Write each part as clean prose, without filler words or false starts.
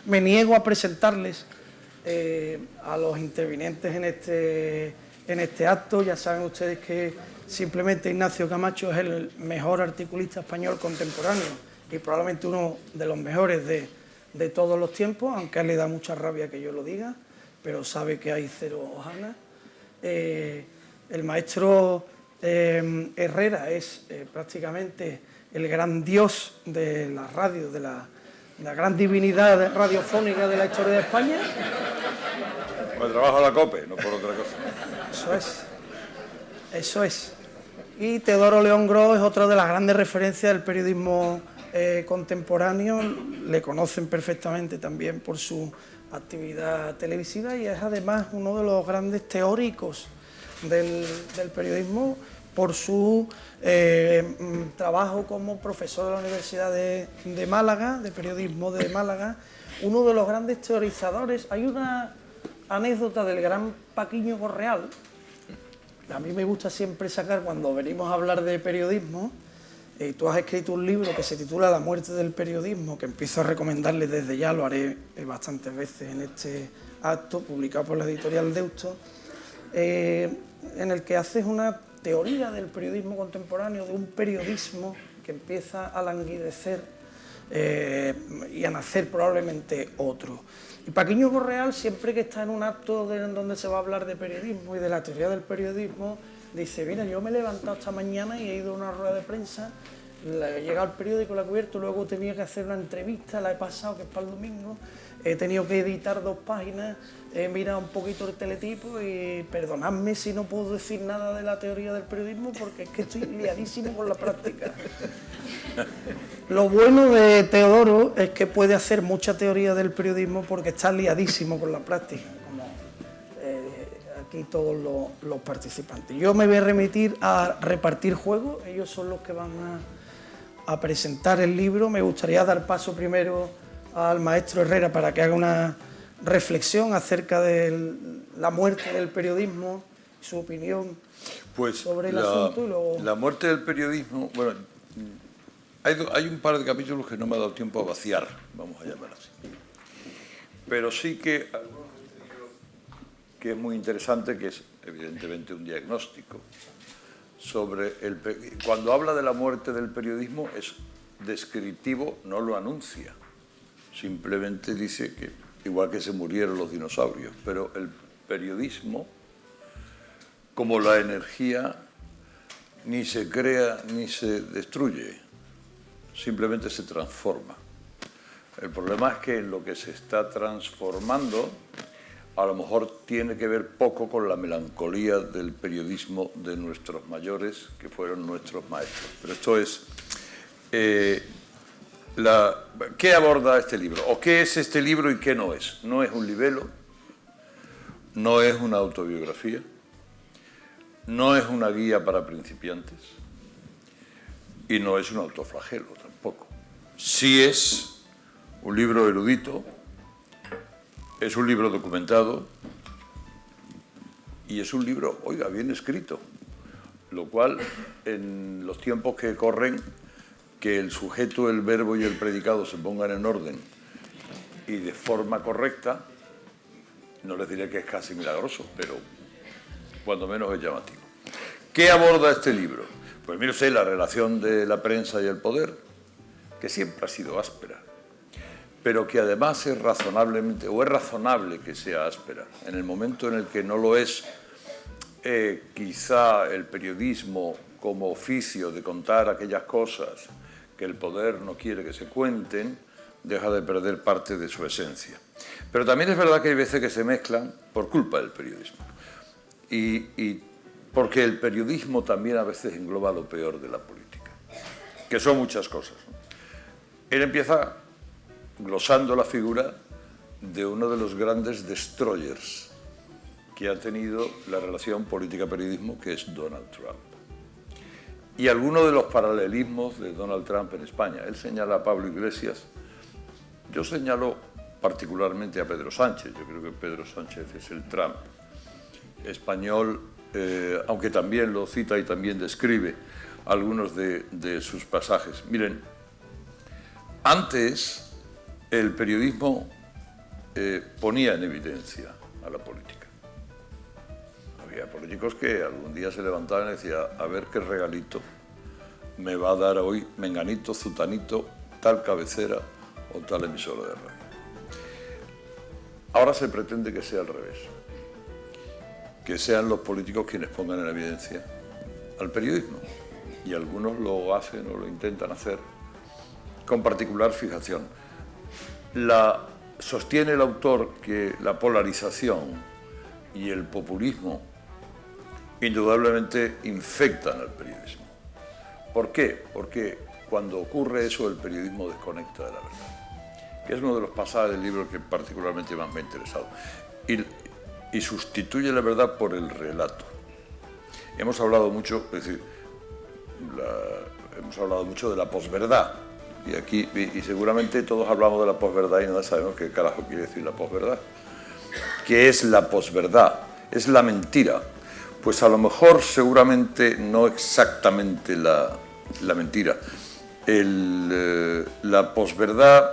Me niego a presentarles a los intervinientes en este acto. Ya saben ustedes que simplemente Ignacio Camacho es el mejor articulista español contemporáneo y probablemente uno de los mejores de todos los tiempos, aunque a él le da mucha rabia que yo lo diga, pero sabe que hay cero hojanas. El maestro Herrera es prácticamente el gran dios de la radio, de la gran divinidad radiofónica de la historia de España. Pues trabajo a la COPE, no por otra cosa. Eso es. Y Teodoro León Gros es otra de las grandes referencias del periodismo contemporáneo. Le conocen perfectamente también por su actividad televisiva y es además uno de los grandes teóricos del periodismo por su trabajo como profesor de la Universidad de Málaga, de periodismo de Málaga, uno de los grandes teorizadores. Hay una anécdota del gran Paquiño Correal, a mí me gusta siempre sacar cuando venimos a hablar de periodismo. Tú has escrito un libro que se titula La muerte del periodismo, que empiezo a recomendarle desde ya, lo haré bastantes veces en este acto, publicado por la editorial Deusto, en el que haces una teoría del periodismo contemporáneo, de un periodismo que empieza a languidecer y a nacer probablemente otro. Y Paquiño Correal, siempre que está en un acto donde se va a hablar de periodismo y de la teoría del periodismo, dice: mira, yo me he levantado esta mañana y he ido a una rueda de prensa, he llegado al periódico, la he cubierto, luego tenía que hacer una entrevista, la he pasado, que es para el domingo, he tenido que editar 2 páginas, he mirado un poquito el teletipo y perdonadme si no puedo decir nada de la teoría del periodismo porque es que estoy liadísimo con la práctica. Lo bueno de Teodoro es que puede hacer mucha teoría del periodismo porque está liadísimo con la práctica, como aquí todos los participantes. Yo me voy a remitir a repartir juegos, ellos son los que van a presentar el libro. Me gustaría dar paso primero al maestro Herrera para que haga una reflexión acerca de la muerte del periodismo, su opinión sobre el asunto. Y luego... La muerte del periodismo, bueno, hay un par de capítulos que no me ha dado tiempo a vaciar, vamos a llamar así. Pero sí que es muy interesante, que es evidentemente un diagnóstico sobre cuando habla de la muerte del periodismo es descriptivo, no lo anuncia. Simplemente dice que, igual que se murieron los dinosaurios, pero el periodismo, como la energía, ni se crea ni se destruye, simplemente se transforma. El problema es que lo que se está transformando a lo mejor tiene que ver poco con la melancolía del periodismo de nuestros mayores, que fueron nuestros maestros. Pero esto es... ¿Qué aborda este libro? ¿O qué es este libro y qué no es? No es un libelo, no es una autobiografía, no es una guía para principiantes y no es un autoflagelo tampoco. Sí es un libro erudito, es un libro documentado y es un libro, oiga, bien escrito, lo cual en los tiempos que corren, que el sujeto, el verbo y el predicado se pongan en orden y de forma correcta, no les diré que es casi milagroso, pero cuando menos es llamativo. ¿Qué aborda este libro? Pues mire usted, la relación de la prensa y el poder, que siempre ha sido áspera, pero que además es razonablemente, o es razonable que sea áspera. En el momento en el que no lo es, quizá el periodismo como oficio de contar aquellas cosas que el poder no quiere que se cuenten, deja de perder parte de su esencia. Pero también es verdad que hay veces que se mezclan por culpa del periodismo. Y porque el periodismo también a veces engloba lo peor de la política, que son muchas cosas, ¿no? Él empieza glosando la figura de uno de los grandes destroyers que ha tenido la relación política-periodismo, que es Donald Trump. Y algunos de los paralelismos de Donald Trump en España. Él señala a Pablo Iglesias, yo señalo particularmente a Pedro Sánchez. Yo creo que Pedro Sánchez es el Trump español, aunque también lo cita y también describe algunos de sus pasajes. Miren, antes el periodismo ponía en evidencia a la política. Había políticos que algún día se levantaban y decían, a ver qué regalito me va a dar hoy menganito, zutanito, tal cabecera o tal emisora de radio. Ahora se pretende que sea al revés, que sean los políticos quienes pongan en evidencia al periodismo, y algunos lo hacen o lo intentan hacer con particular fijación. Sostiene el autor que la polarización y el populismo indudablemente infectan al periodismo. ¿Por qué? Porque cuando ocurre eso, el periodismo desconecta de la verdad, que es uno de los pasajes del libro que particularmente más me ha interesado, y sustituye la verdad por el relato. Hemos hablado mucho, es decir, hemos hablado mucho de la posverdad, y seguramente todos hablamos de la posverdad y no sabemos qué carajo quiere decir la posverdad. ¿Qué es la posverdad? Es la mentira. Pues a lo mejor, seguramente, no exactamente la mentira. La posverdad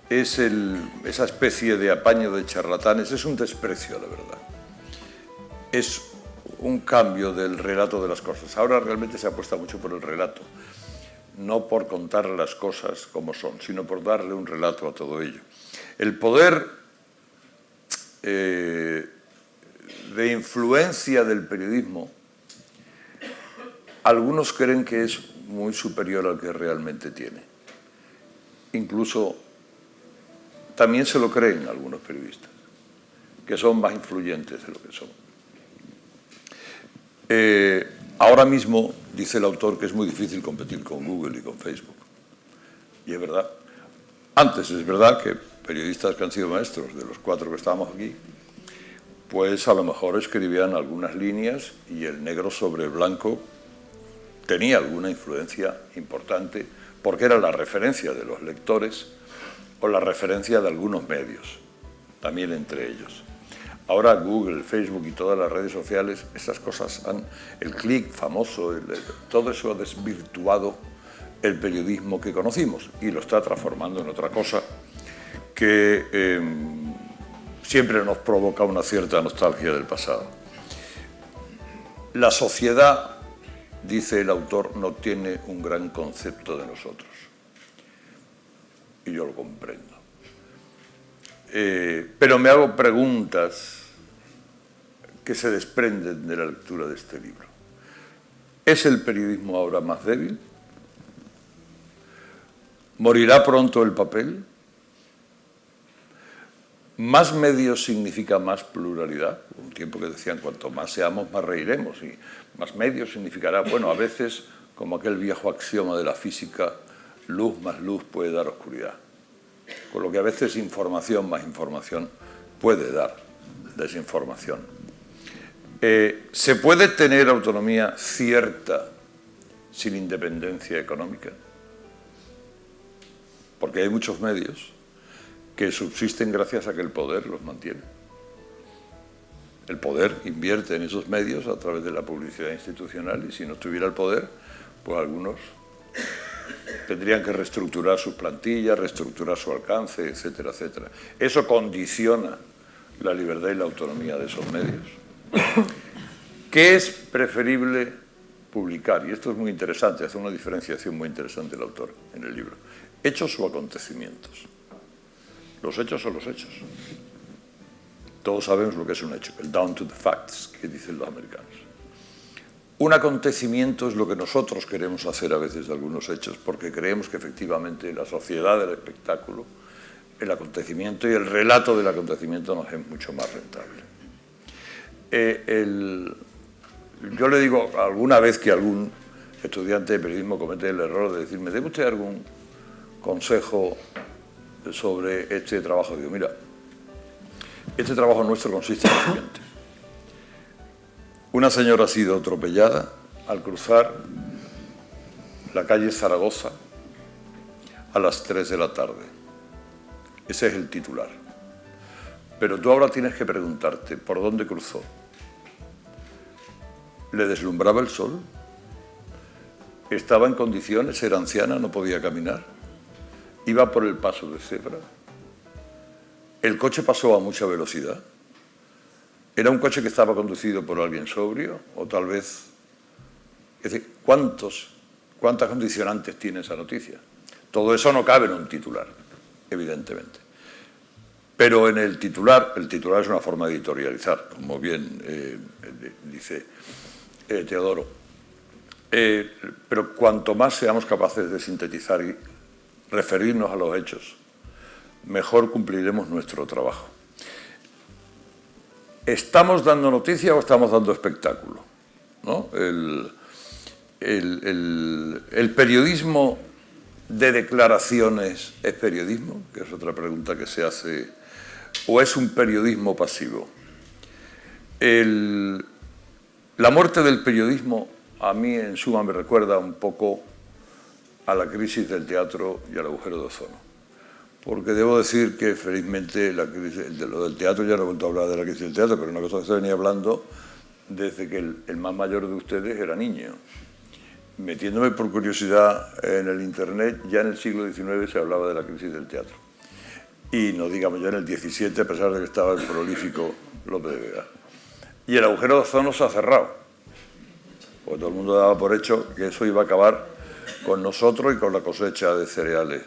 es esa especie de apaño de charlatanes, es un desprecio a la verdad. Es un cambio del relato de las cosas. Ahora realmente se apuesta mucho por el relato, no por contar las cosas como son, sino por darle un relato a todo ello. El poder de influencia del periodismo, algunos creen que es muy superior al que realmente tiene. Incluso también se lo creen algunos periodistas, que son más influyentes de lo que son. Ahora mismo, dice el autor, que es muy difícil competir con Google y con Facebook. Y es verdad. Antes es verdad que periodistas que han sido maestros, de los 4 que estábamos aquí, pues a lo mejor escribían algunas líneas y el negro sobre el blanco tenía alguna influencia importante porque era la referencia de los lectores o la referencia de algunos medios, también entre ellos. Ahora Google, Facebook y todas las redes sociales, esas cosas el clic famoso, todo eso ha desvirtuado el periodismo que conocimos y lo está transformando en otra cosa que siempre nos provoca una cierta nostalgia del pasado. La sociedad, dice el autor, no tiene un gran concepto de nosotros. Y yo lo comprendo. Pero me hago preguntas que se desprenden de la lectura de este libro. ¿Es el periodismo ahora más débil? ¿Morirá pronto el papel? ¿Más medios significa más pluralidad? Un tiempo que decían, cuanto más seamos, más reiremos. Y más medios significará, bueno, a veces, como aquel viejo axioma de la física, luz más luz puede dar oscuridad. Con lo que a veces información más información puede dar desinformación. ¿Se puede tener autonomía cierta sin independencia económica? Porque hay muchos medios que subsisten gracias a que el poder los mantiene. El poder invierte en esos medios a través de la publicidad institucional y si no estuviera el poder, pues algunos tendrían que reestructurar sus plantillas, reestructurar su alcance, etcétera, etcétera. Eso condiciona la libertad y la autonomía de esos medios. ¿Qué es preferible publicar? Y esto es muy interesante, hace una diferenciación muy interesante el autor en el libro. ¿Hechos o acontecimientos? Los hechos son los hechos. Todos sabemos lo que es un hecho, el down to the facts, que dicen los americanos. Un acontecimiento es lo que nosotros queremos hacer a veces de algunos hechos, porque creemos que efectivamente la sociedad del espectáculo, el acontecimiento y el relato del acontecimiento nos es mucho más rentable. Yo le digo alguna vez que algún estudiante de periodismo comete el error de decirme, ¿debe usted algún consejo sobre este trabajo? Digo, mira, este trabajo nuestro consiste en lo siguiente. Una señora ha sido atropellada al cruzar la calle Zaragoza a las 3 de la tarde. Ese es el titular. Pero tú ahora tienes que preguntarte, ¿por dónde cruzó? ¿Le deslumbraba el sol? ¿Estaba en condiciones? ¿Era anciana? ¿No podía caminar? ¿Iba por el paso de cebra? ¿El coche pasó a mucha velocidad? ¿Era un coche que estaba conducido por alguien sobrio? O tal vez... Es decir, ¿cuántas condicionantes tiene esa noticia? Todo eso no cabe en un titular, evidentemente. Pero en el titular es una forma de editorializar, como bien dice Teodoro. Pero cuanto más seamos capaces de sintetizar y referirnos a los hechos, mejor cumpliremos nuestro trabajo. ¿Estamos dando noticia o estamos dando espectáculo? ¿No? El periodismo de declaraciones es periodismo, que es otra pregunta que se hace, o es un periodismo pasivo. La muerte del periodismo a mí en suma me recuerda un poco a la crisis del teatro y al agujero de ozono. Porque debo decir que felizmente lo del teatro, ya no he vuelto a hablar de la crisis del teatro, pero una cosa que se venía hablando desde que el más mayor de ustedes era niño. Metiéndome por curiosidad en el internet, ya en el siglo XIX se hablaba de la crisis del teatro. Y no digamos ya en el XVII, a pesar de que estaba el prolífico Lope de Vega. Y el agujero de ozono se ha cerrado. Porque todo el mundo daba por hecho que eso iba a acabar con nosotros y con la cosecha de cereales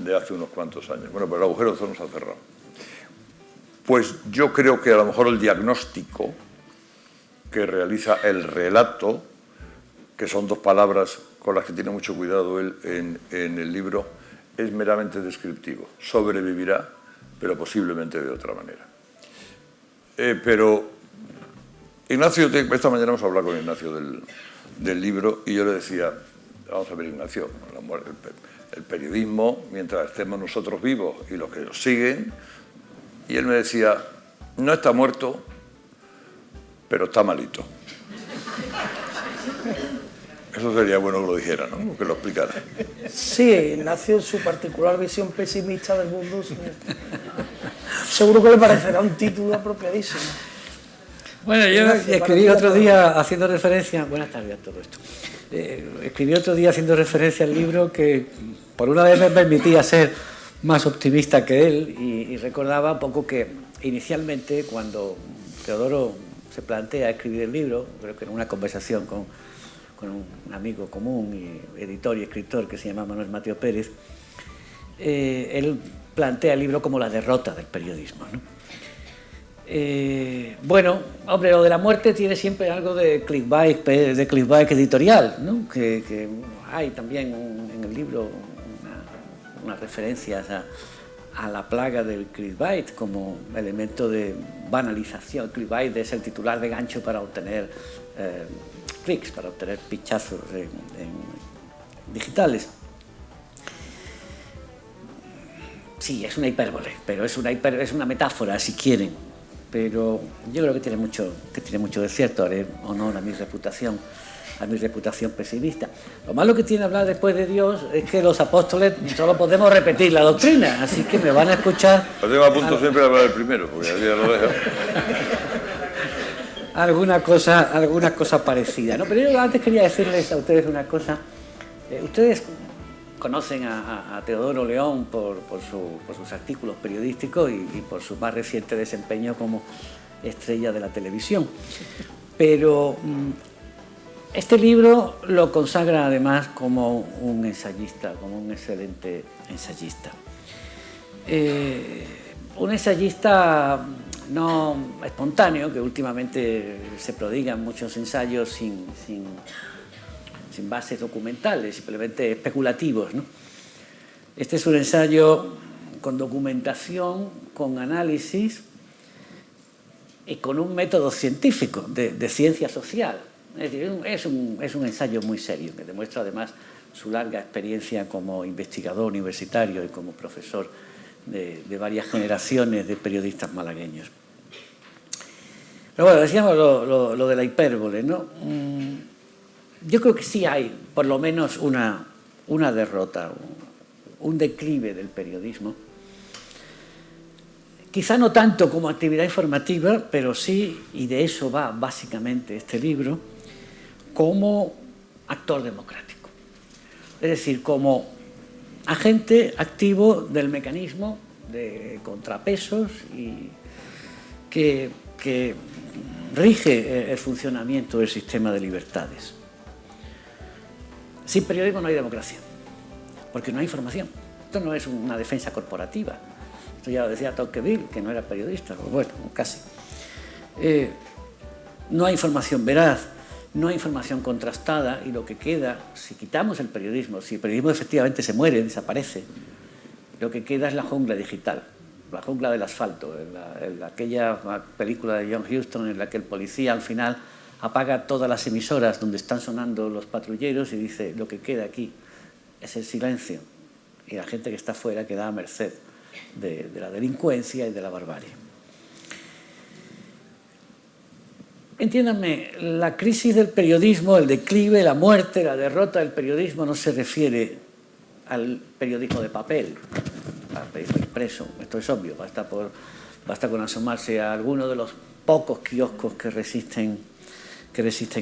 de hace unos cuantos años. Bueno, pero el agujero de ozono se ha cerrado. Pues yo creo que a lo mejor el diagnóstico que realiza el relato, que son dos palabras con las que tiene mucho cuidado él en el libro, es meramente descriptivo. Sobrevivirá, pero posiblemente de otra manera. Pero Ignacio, esta mañana hemos hablado con Ignacio del libro y yo le decía, vamos a ver, Ignacio, el periodismo, mientras estemos nosotros vivos y los que nos siguen, y él me decía, no está muerto, pero está malito. Eso sería bueno que lo dijera, ¿no? Que lo explicara. Sí, Ignacio, en su particular visión pesimista del mundo, seguro que le parecerá un título apropiadísimo. Bueno, yo escribí otro día haciendo referencia... Buenas tardes a todo esto. Escribí otro día haciendo referencia al libro que por una vez me permitía ser más optimista que él y recordaba un poco que inicialmente cuando Teodoro se plantea escribir el libro, creo que en una conversación con un amigo común, y editor y escritor que se llama Manuel Mateo Pérez, él plantea el libro como la derrota del periodismo, ¿no? Bueno, hombre, lo de la muerte tiene siempre algo de clickbait editorial, ¿no? Que hay también en el libro unas referencias a la plaga del clickbait como elemento de banalización. El clickbait es el titular de gancho para obtener clics, para obtener pinchazos digitales. Sí, es una hipérbole, pero es una metáfora, si quieren. Pero yo creo que tiene mucho de cierto. Haré honor a mi reputación pesimista. Lo malo que tiene hablar después de Dios es que los apóstoles solo podemos repetir la doctrina, así que me van a escuchar. Yo tengo a punto siempre a hablar el primero, porque ya lo dejo. Alguna cosa parecida, ¿no? Pero yo antes quería decirles a ustedes una cosa. Ustedes conocen a Teodoro León por sus artículos periodísticos y por su más reciente desempeño como estrella de la televisión. Pero este libro lo consagra además como un ensayista, como un excelente ensayista. Un ensayista no espontáneo, que últimamente se prodigan muchos ensayos sin bases documentales, simplemente especulativos, ¿no? Este es un ensayo con documentación, con análisis y con un método científico de ciencia social. Es decir, es un ensayo muy serio, que demuestra además su larga experiencia como investigador universitario y como profesor de varias generaciones de periodistas malagueños. Pero bueno, decíamos lo de la hipérbole, ¿no? Yo creo que sí hay, por lo menos, una derrota, un declive del periodismo. Quizá no tanto como actividad informativa, pero sí, y de eso va básicamente este libro, como actor democrático. Es decir, como agente activo del mecanismo de contrapesos y que rige el funcionamiento del sistema de libertades. Sin periodismo no hay democracia, porque no hay información. Esto no es una defensa corporativa. Esto ya lo decía Tocqueville, que no era periodista, pues bueno, casi. No hay información veraz, no hay información contrastada, y lo que queda, si quitamos el periodismo, si el periodismo efectivamente se muere, desaparece, lo que queda es la jungla digital, la jungla del asfalto, en aquella película de John Huston en la que el policía al final apaga todas las emisoras donde están sonando los patrulleros y dice: lo que queda aquí es el silencio, y la gente que está fuera queda a merced de la delincuencia y de la barbarie. Entiéndanme, la crisis del periodismo, el declive, la muerte, la derrota del periodismo no se refiere al periodismo de papel, al periodismo impreso. Esto es obvio, basta con asomarse a alguno de los pocos kioscos que resisten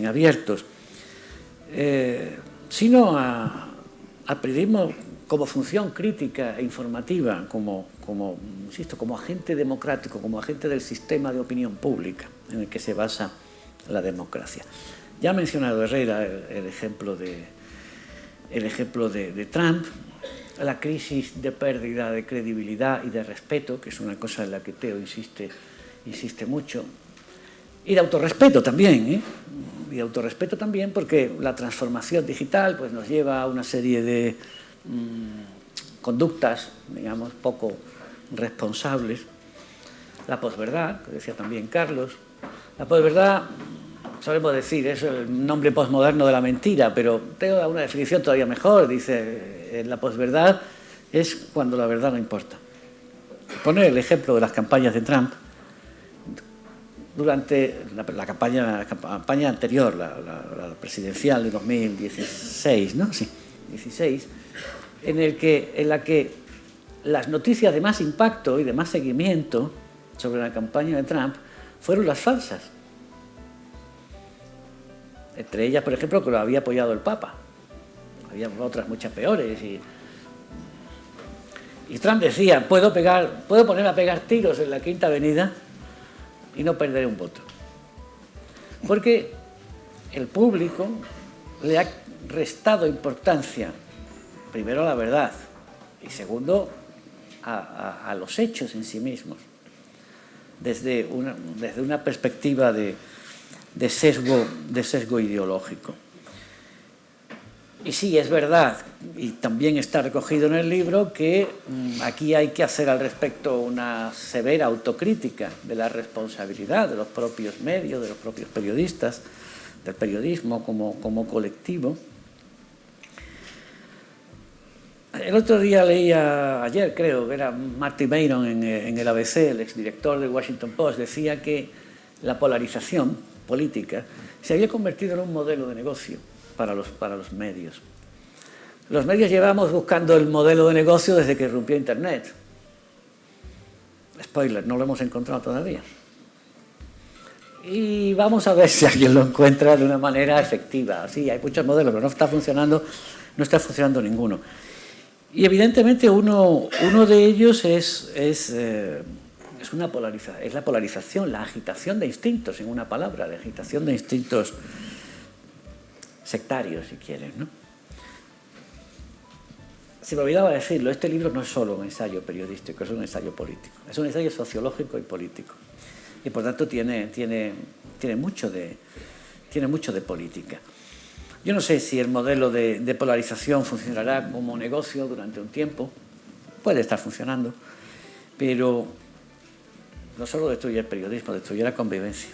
abiertos, sino al periodismo como función crítica e informativa, insisto, como agente democrático, como agente del sistema de opinión pública en el que se basa la democracia. Ya ha mencionado Herrera el ejemplo de Trump, la crisis de pérdida de credibilidad y de respeto, que es una cosa en la que Teo insiste mucho, y de autorrespeto también, y de autorrespeto también porque la transformación digital pues, nos lleva a una serie de conductas, digamos, poco responsables. La posverdad, que decía también Carlos. La posverdad, solemos decir, es el nombre posmoderno de la mentira, pero tengo una definición todavía mejor. Dice, la posverdad es cuando la verdad no importa. Poner el ejemplo de las campañas de Trump, durante la campaña anterior, la presidencial de 2016, ¿no? Sí, 16, en la que las noticias de más impacto y de más seguimiento sobre la campaña de Trump fueron las falsas. Entre ellas, por ejemplo, que lo había apoyado el Papa. Había otras muchas peores. Y Trump decía: puedo ponerme a pegar tiros en la Quinta Avenida y no perderé un voto. Porque el público le ha restado importancia, primero a la verdad y segundo a los hechos en sí mismos, desde una perspectiva de sesgo ideológico. Y sí, es verdad, y también está recogido en el libro, que aquí hay que hacer al respecto una severa autocrítica de la responsabilidad de los propios medios, de los propios periodistas, del periodismo como colectivo. El otro día leía, ayer creo, que era Marty Mayron en el ABC, el exdirector del Washington Post, decía que la polarización política se había convertido en un modelo de negocio para los medios. Los medios llevamos buscando el modelo de negocio desde que irrumpió Internet. Spoiler, no lo hemos encontrado todavía. Y vamos a ver si alguien lo encuentra de una manera efectiva. Sí, hay muchos modelos, pero no está funcionando ninguno. Y evidentemente uno de ellos es la polarización, la agitación de instintos, en una palabra, la agitación de instintos sectarios, si quieren, ¿no? Se me olvidaba decirlo, este libro no es solo un ensayo periodístico, es un ensayo político, es un ensayo sociológico y político. Y por tanto tiene mucho de política. Yo no sé si el modelo de polarización funcionará como negocio durante un tiempo, puede estar funcionando, pero no solo destruye el periodismo, destruye la convivencia.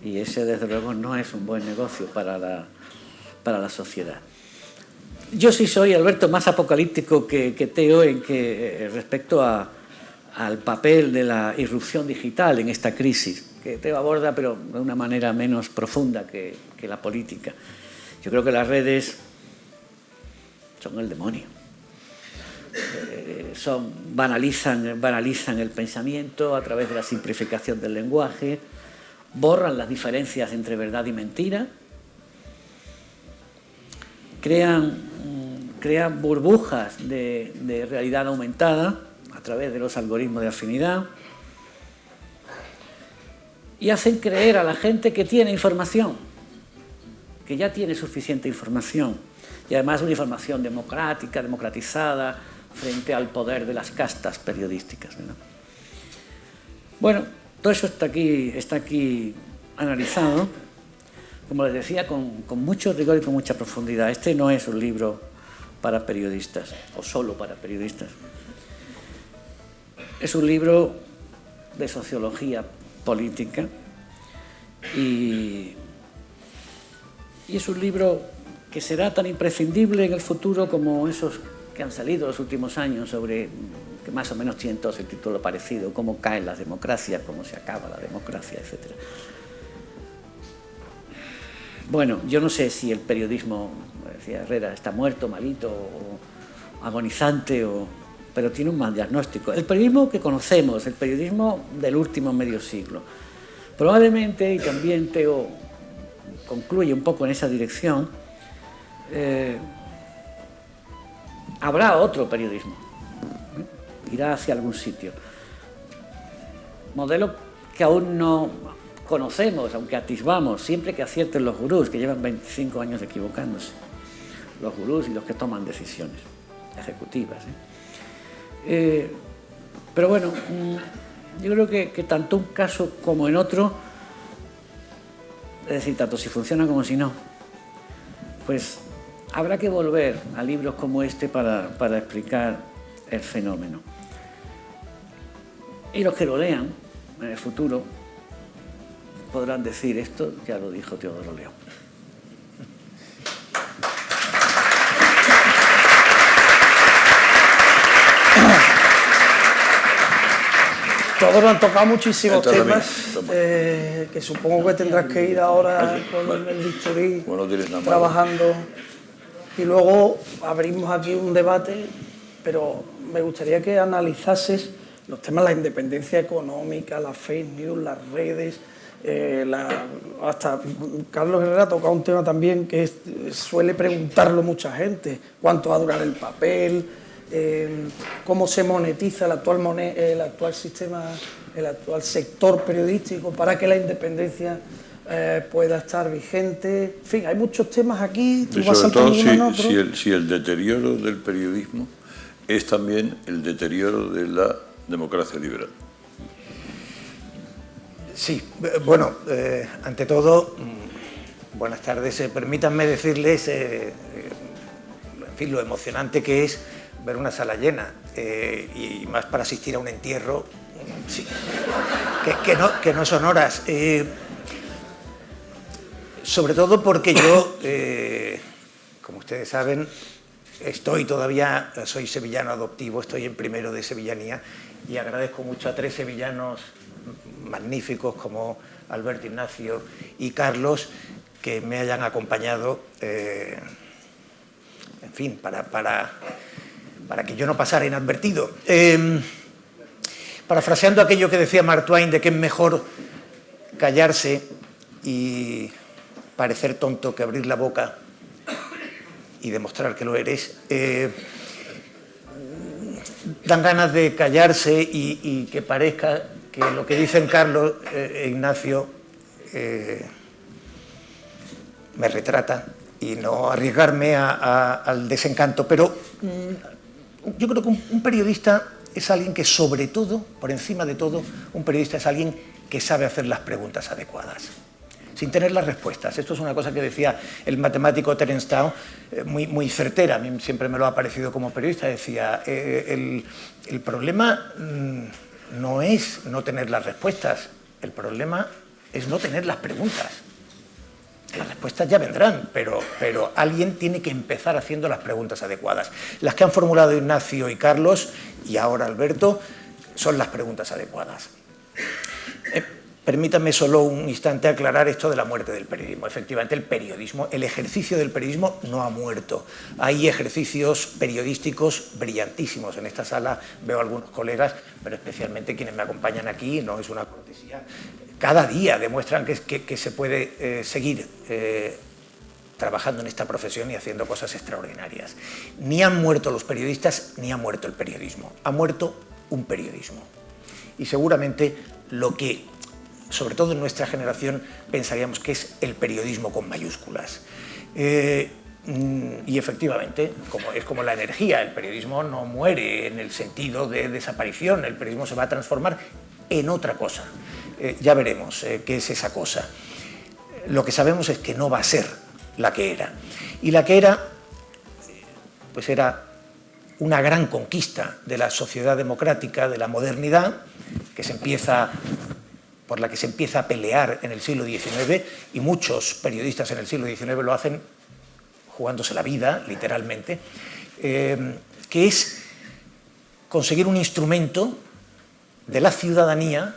Y ese, desde luego, no es un buen negocio para la sociedad. Yo sí soy, Alberto, más apocalíptico que Teo respecto al papel de la irrupción digital en esta crisis, que Teo aborda, pero de una manera menos profunda que la política. Yo creo que las redes son el demonio. Banalizan el pensamiento a través de la simplificación del lenguaje, borran las diferencias entre verdad y mentira, crean burbujas de realidad aumentada a través de los algoritmos de afinidad, y hacen creer a la gente que tiene información, que ya tiene suficiente información, y además una información democrática, democratizada, frente al poder de las castas periodísticas, ¿no? Bueno, todo eso está aquí analizado, como les decía, con mucho rigor y con mucha profundidad. Este no es un libro para periodistas, o solo para periodistas. Es un libro de sociología política y es un libro que será tan imprescindible en el futuro como esos que han salido los últimos años sobre, que más o menos tienen todos el título parecido, cómo caen las democracias, cómo se acaba la democracia, etc. Bueno, yo no sé si el periodismo, decía Herrera, está muerto, malito, o agonizante, pero tiene un mal diagnóstico. El periodismo que conocemos, el periodismo del último medio siglo, probablemente, y también Teo concluye un poco en esa dirección, habrá otro periodismo, irá hacia algún sitio. Modelo que aún no conocemos, aunque atisbamos, siempre que acierten los gurús, que llevan 25 años equivocándose, los gurús y los que toman decisiones ejecutivas. Pero bueno, yo creo que tanto un caso como en otro, es decir, tanto si funciona como si no, pues habrá que volver a libros como este para explicar el fenómeno. Y los que lo lean en el futuro podrán decir esto, ya lo dijo Teodoro León. Todos han tocado muchísimos temas, que supongo que tendrás que ir ahora con el bisturí trabajando. Y luego abrimos aquí un debate, pero me gustaría que analizases los temas de la independencia económica, las fake news, las redes. Hasta Carlos Herrera ha tocado un tema también que suele preguntarlo mucha gente: ¿cuánto va a durar el papel? Cómo se monetiza el actual sistema, el actual sector periodístico para que la independencia pueda estar vigente. En fin, hay muchos temas aquí. Y sobre todo si el deterioro del periodismo es también el deterioro de la democracia liberal. Sí, bueno, ante todo, buenas tardes. Permítanme decirles, en fin, lo emocionante que es ver una sala llena, y más para asistir a un entierro, sí, que no son horas. Sobre todo porque yo, como ustedes saben, soy sevillano adoptivo, estoy en primero de sevillanía, y agradezco mucho a 3 sevillanos magníficos como Alberto, Ignacio y Carlos que me hayan acompañado, en fin, para que yo no pasara inadvertido. Parafraseando aquello que decía Mark Twain de que es mejor callarse y parecer tonto que abrir la boca y demostrar que lo eres, dan ganas de callarse y que parezca que lo que dicen Carlos e Ignacio me retrata y no arriesgarme al desencanto. Pero yo creo que un periodista es alguien que, sobre todo, por encima de todo, un periodista es alguien que sabe hacer las preguntas adecuadas, sin tener las respuestas. Esto es una cosa que decía el matemático Terence Tao, muy certera. A mí siempre me lo ha parecido como periodista. Decía, el problema no es no tener las respuestas, el problema es no tener las preguntas. Las respuestas ya vendrán, pero alguien tiene que empezar haciendo las preguntas adecuadas. Las que han formulado Ignacio y Carlos, y ahora Alberto, son las preguntas adecuadas. Permítanme solo un instante aclarar esto de la muerte del periodismo. Efectivamente, el ejercicio del periodismo no ha muerto. Hay ejercicios periodísticos brillantísimos. En esta sala veo a algunos colegas, pero especialmente quienes me acompañan aquí, no es una cortesía. Cada día demuestran que se puede seguir trabajando en esta profesión y haciendo cosas extraordinarias. Ni han muerto los periodistas, ni ha muerto el periodismo. Ha muerto un periodismo. Y seguramente lo que, sobre todo en nuestra generación, pensaríamos que es el periodismo con mayúsculas. Y efectivamente, es como la energía, el periodismo no muere en el sentido de desaparición, el periodismo se va a transformar en otra cosa. Ya veremos qué es esa cosa. Lo que sabemos es que no va a ser la que era. Y la que era, pues era una gran conquista de la sociedad democrática, de la modernidad, por la que se empieza a pelear en el siglo XIX, y muchos periodistas en el siglo XIX lo hacen jugándose la vida, literalmente, que es conseguir un instrumento de la ciudadanía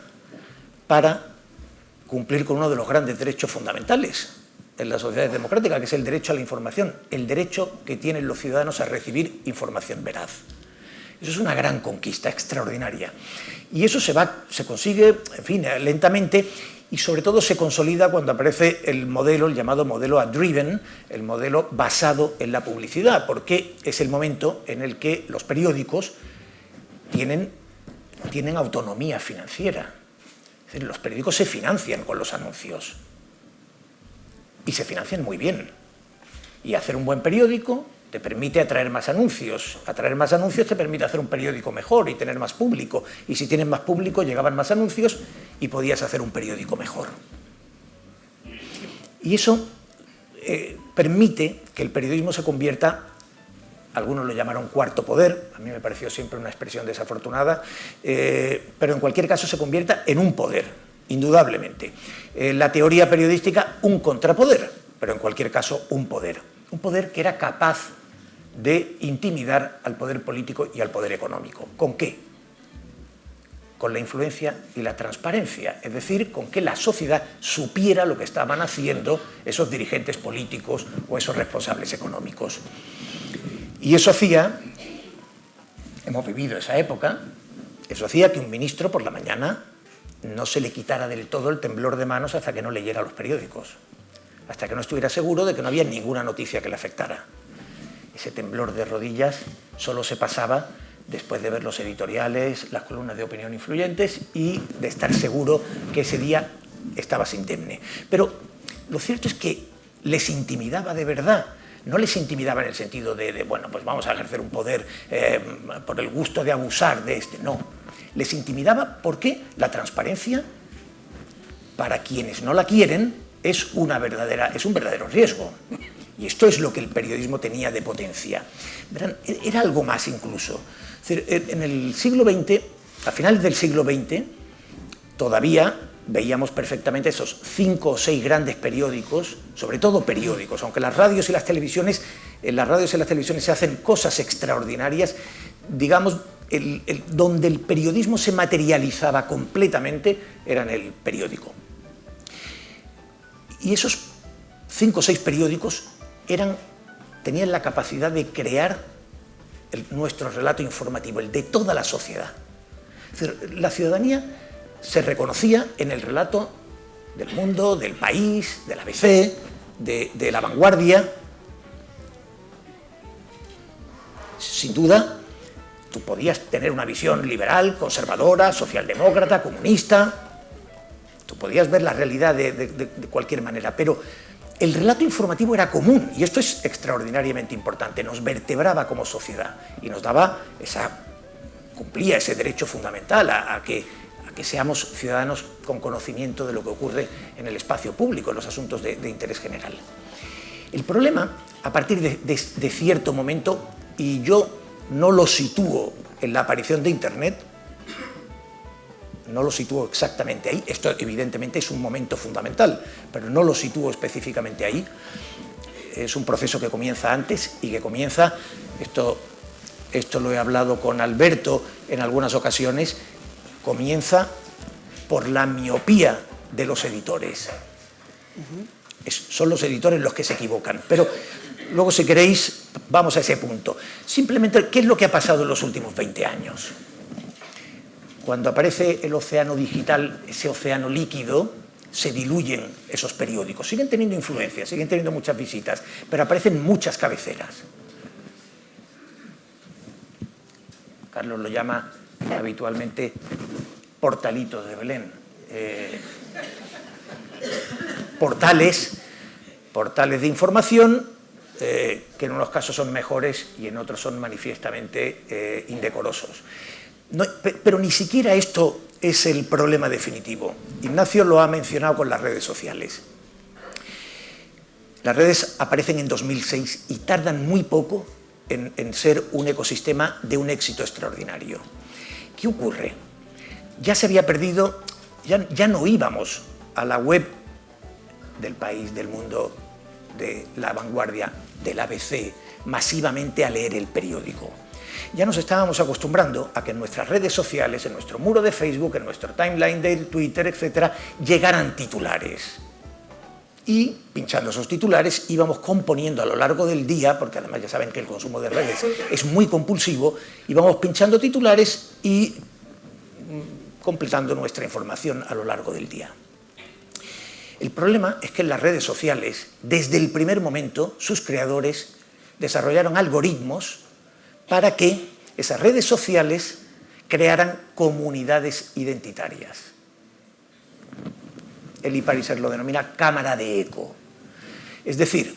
para cumplir con uno de los grandes derechos fundamentales en las sociedades democráticas, que es el derecho a la información, el derecho que tienen los ciudadanos a recibir información veraz. Eso es una gran conquista, extraordinaria. Y eso se consigue, en fin, lentamente, y sobre todo se consolida cuando aparece el modelo, el llamado modelo ad-driven, el modelo basado en la publicidad, porque es el momento en el que los periódicos tienen autonomía financiera. Es decir, los periódicos se financian con los anuncios. Y se financian muy bien. Y hacer un buen periódico te permite atraer más anuncios. Atraer más anuncios te permite hacer un periódico mejor y tener más público. Y si tienes más público, llegaban más anuncios y podías hacer un periódico mejor. Y eso permite que el periodismo se convierta, algunos lo llamaron cuarto poder, a mí me pareció siempre una expresión desafortunada, pero en cualquier caso se convierta en un poder, indudablemente. La teoría periodística, un contrapoder, pero en cualquier caso un poder. Un poder que era capaz de intimidar al poder político y al poder económico. ¿Con qué? Con la influencia y la transparencia, es decir, con que la sociedad supiera lo que estaban haciendo esos dirigentes políticos o esos responsables económicos. Y eso hacía, hemos vivido esa época, eso hacía que un ministro por la mañana no se le quitara del todo el temblor de manos hasta que no leyera los periódicos, hasta que no estuviera seguro de que no había ninguna noticia que le afectara. Ese temblor de rodillas solo se pasaba después de ver los editoriales, las columnas de opinión influyentes y de estar seguro que ese día estabas indemne. Pero lo cierto es que les intimidaba de verdad. No les intimidaba en el sentido de bueno, pues vamos a ejercer un poder por el gusto de abusar de este. No. Les intimidaba porque la transparencia, para quienes no la quieren, es un verdadero riesgo. Y esto es lo que el periodismo tenía de potencia. Verán, era algo más incluso. Es decir, en el siglo XX, a finales del siglo XX, todavía veíamos perfectamente esos 5 o 6 grandes periódicos, sobre todo periódicos, aunque en las radios y las televisiones se hacen cosas extraordinarias, digamos, donde el periodismo se materializaba completamente era en el periódico. Y esos 5 o 6 periódicos tenían la capacidad de crear nuestro relato informativo, el de toda la sociedad. Es decir, la ciudadanía se reconocía en el relato del Mundo, del País, del ABC, de La Vanguardia. Sin duda, tú podías tener una visión liberal, conservadora, socialdemócrata, comunista. Tú podías ver la realidad de cualquier manera, pero el relato informativo era común, y esto es extraordinariamente importante. Nos vertebraba como sociedad y nos daba cumplía ese derecho fundamental a que seamos ciudadanos con conocimiento de lo que ocurre en el espacio público, en los asuntos de interés general. El problema, a partir de cierto momento, y yo no lo sitúo en la aparición de Internet, no lo sitúo exactamente ahí, esto evidentemente es un momento fundamental, pero no lo sitúo específicamente ahí, es un proceso que comienza antes y que comienza, esto lo he hablado con Alberto en algunas ocasiones, comienza por la miopía de los editores. Son los editores los que se equivocan, pero luego, si queréis, vamos a ese punto. Simplemente, ¿qué es lo que ha pasado en los últimos 20 años? Cuando aparece el océano digital, ese océano líquido, se diluyen esos periódicos. Siguen teniendo influencia, siguen teniendo muchas visitas, pero aparecen muchas cabeceras. Carlos lo llama habitualmente portalitos de Belén, portales de información que en unos casos son mejores y en otros son manifiestamente indecorosos. No, pero ni siquiera esto es el problema definitivo. Ignacio lo ha mencionado con las redes sociales. Las redes aparecen en 2006 y tardan muy poco en ser un ecosistema de un éxito extraordinario. ¿Qué ocurre? Ya se había perdido, ya no íbamos a la web del País, del Mundo, de La Vanguardia, del ABC, masivamente a leer el periódico. Ya nos estábamos acostumbrando a que en nuestras redes sociales, en nuestro muro de Facebook, en nuestro timeline de Twitter, etcétera, llegaran titulares. Y, pinchando esos titulares, íbamos componiendo a lo largo del día, porque además ya saben que el consumo de redes es muy compulsivo, íbamos pinchando titulares y completando nuestra información a lo largo del día. El problema es que en las redes sociales, desde el primer momento, sus creadores desarrollaron algoritmos para que esas redes sociales crearan comunidades identitarias. Eli Pariser lo denomina cámara de eco. Es decir,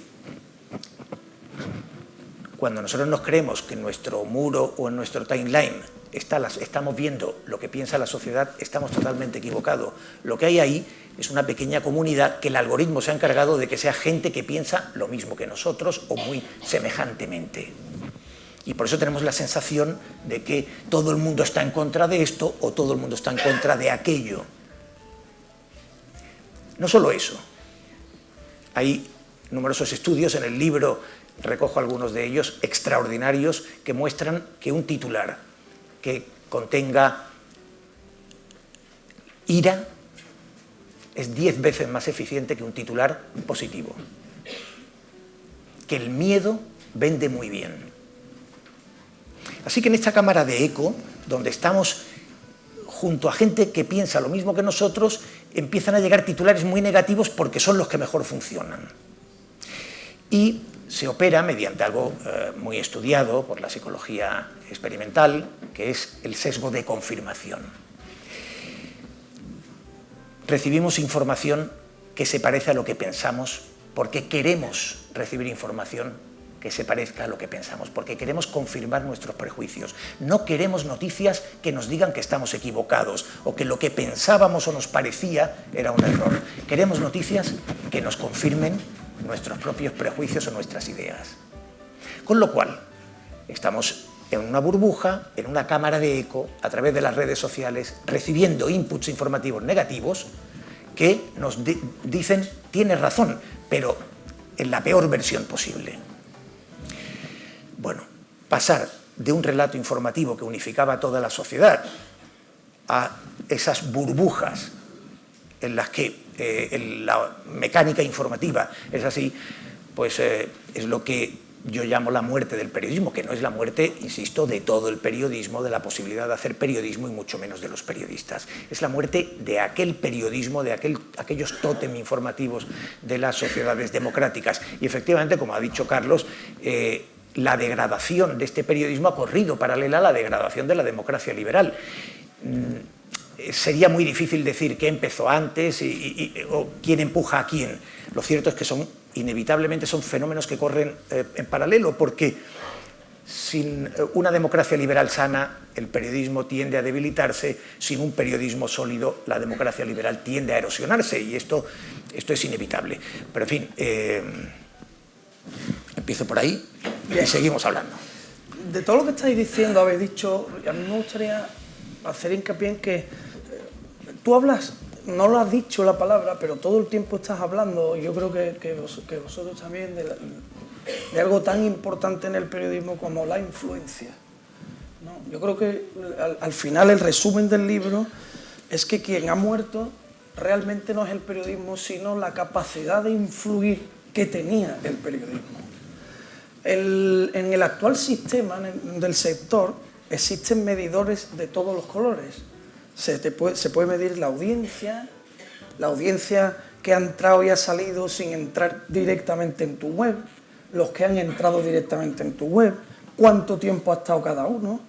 cuando nosotros nos creemos que en nuestro muro o en nuestro timeline estamos viendo lo que piensa la sociedad, estamos totalmente equivocados. Lo que hay ahí es una pequeña comunidad que el algoritmo se ha encargado de que sea gente que piensa lo mismo que nosotros o muy semejantemente. Y por eso tenemos la sensación de que todo el mundo está en contra de esto o todo el mundo está en contra de aquello. No solo eso, hay numerosos estudios, en el libro recojo algunos de ellos, extraordinarios, que muestran que un titular que contenga ira es 10 veces más eficiente que un titular positivo. Que el miedo vende muy bien. Así que en esta cámara de eco, donde estamos junto a gente que piensa lo mismo que nosotros, empiezan a llegar titulares muy negativos porque son los que mejor funcionan. Y se opera mediante algo muy estudiado por la psicología experimental, que es el sesgo de confirmación. Recibimos información que se parece a lo que pensamos porque queremos recibir información que se parezca a lo que pensamos, porque queremos confirmar nuestros prejuicios. No queremos noticias que nos digan que estamos equivocados o que lo que pensábamos o nos parecía era un error. Queremos noticias que nos confirmen nuestros propios prejuicios o nuestras ideas. Con lo cual, estamos en una burbuja, en una cámara de eco, a través de las redes sociales, recibiendo inputs informativos negativos que nos dicen, tienes razón, pero en la peor versión posible. Bueno, pasar de un relato informativo que unificaba a toda la sociedad a esas burbujas en las que la mecánica informativa es así, pues es lo que yo llamo la muerte del periodismo, que no es la muerte, insisto, de todo el periodismo, de la posibilidad de hacer periodismo y mucho menos de los periodistas. Es la muerte de aquel periodismo, de aquellos tótem informativos de las sociedades democráticas. Y efectivamente, como ha dicho Carlos, la degradación de este periodismo ha corrido paralela a la degradación de la democracia liberal. Sería muy difícil decir qué empezó antes o quién empuja a quién. Lo cierto es que inevitablemente son fenómenos que corren en paralelo, porque sin una democracia liberal sana, el periodismo tiende a debilitarse. Sin un periodismo sólido, la democracia liberal tiende a erosionarse, y esto es inevitable. Pero en fin, empiezo por ahí y seguimos hablando. De todo lo que estáis diciendo, habéis dicho, a mí me gustaría hacer hincapié en que tú hablas, no lo has dicho la palabra, pero todo el tiempo estás hablando, y yo creo que vosotros también, de algo tan importante en el periodismo como la influencia, ¿no? Yo creo que al final el resumen del libro es que quien ha muerto realmente no es el periodismo, sino la capacidad de influir que tenía el periodismo. En el actual sistema del sector existen medidores de todos los colores. Se puede medir la audiencia que ha entrado y ha salido sin entrar directamente en tu web, los que han entrado directamente en tu web, cuánto tiempo ha estado cada uno.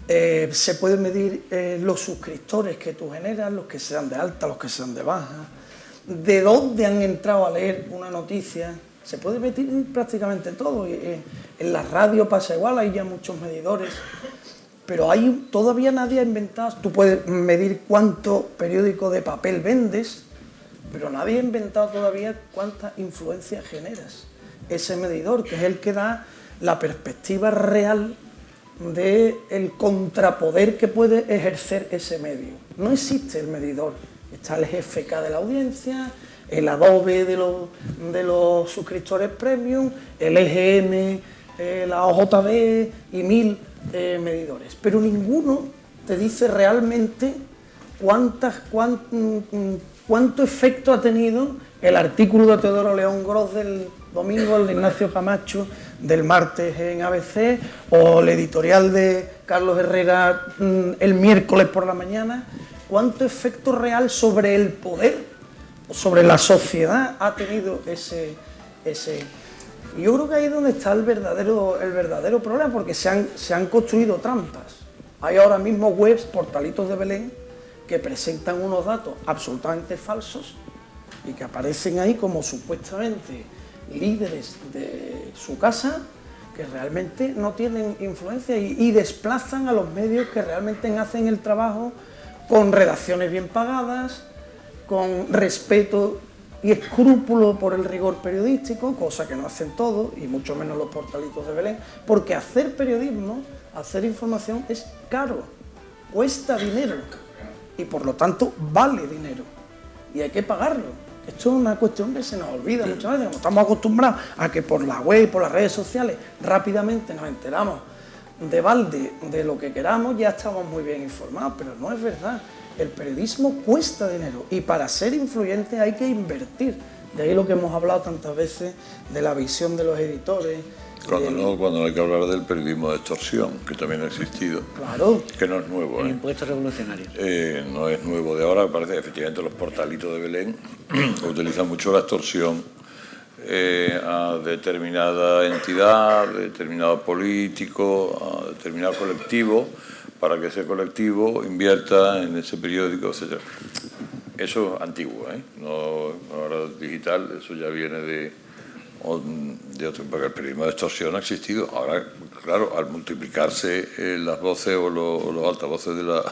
Se pueden medir los suscriptores que tú generas, los que sean de alta, los que sean de baja, de dónde han entrado a leer una noticia. Se puede medir prácticamente todo. En la radio pasa igual, hay ya muchos medidores, pero todavía nadie ha inventado. Tú puedes medir cuánto periódico de papel vendes, pero nadie ha inventado todavía cuánta influencia generas. Ese medidor, que es el que da la perspectiva real del contrapoder que puede ejercer ese medio. No existe el medidor. Está el GFK de la audiencia, el Adobe de los suscriptores premium, el EGN, la OJB y 1000 medidores. Pero ninguno te dice realmente cuánto efecto ha tenido el artículo de Teodoro León Gros del domingo, el de Ignacio Camacho del martes en ABC, o el editorial de Carlos Herrera el miércoles por la mañana. ¿Cuánto efecto real sobre el poder, sobre la sociedad ha tenido ese? Y yo creo que ahí es donde está el verdadero problema, porque se han construido trampas. Hay ahora mismo webs, portalitos de Belén, que presentan unos datos absolutamente falsos y que aparecen ahí como supuestamente líderes de su casa, que realmente no tienen influencia y desplazan a los medios que realmente hacen el trabajo con redacciones bien pagadas, con respeto y escrúpulo por el rigor periodístico, cosa que no hacen todos, y mucho menos los portalitos de Belén, porque hacer periodismo, hacer información es caro, cuesta dinero, y por lo tanto vale dinero, y hay que pagarlo. Esto es una cuestión que se nos olvida muchas veces, como estamos acostumbrados a que por la web, por las redes sociales, rápidamente nos enteramos de balde de lo que queramos, ya estamos muy bien informados, pero no es verdad. El periodismo cuesta dinero y para ser influyente hay que invertir. De ahí lo que hemos hablado tantas veces de la visión de los editores. Cuando no hay que hablar del periodismo de extorsión, que también ha existido. Claro. Que no es nuevo. El impuesto revolucionario. No es nuevo de ahora, me parece que efectivamente los portalitos de Belén utilizan mucho la extorsión a determinada entidad, a determinado político, a determinado colectivo, para que ese colectivo invierta en ese periódico, etc. Eso es antiguo, no, ahora digital, eso ya viene de otro, porque el periodismo de extorsión ha existido. Ahora, claro, al multiplicarse las voces o los altavoces de la...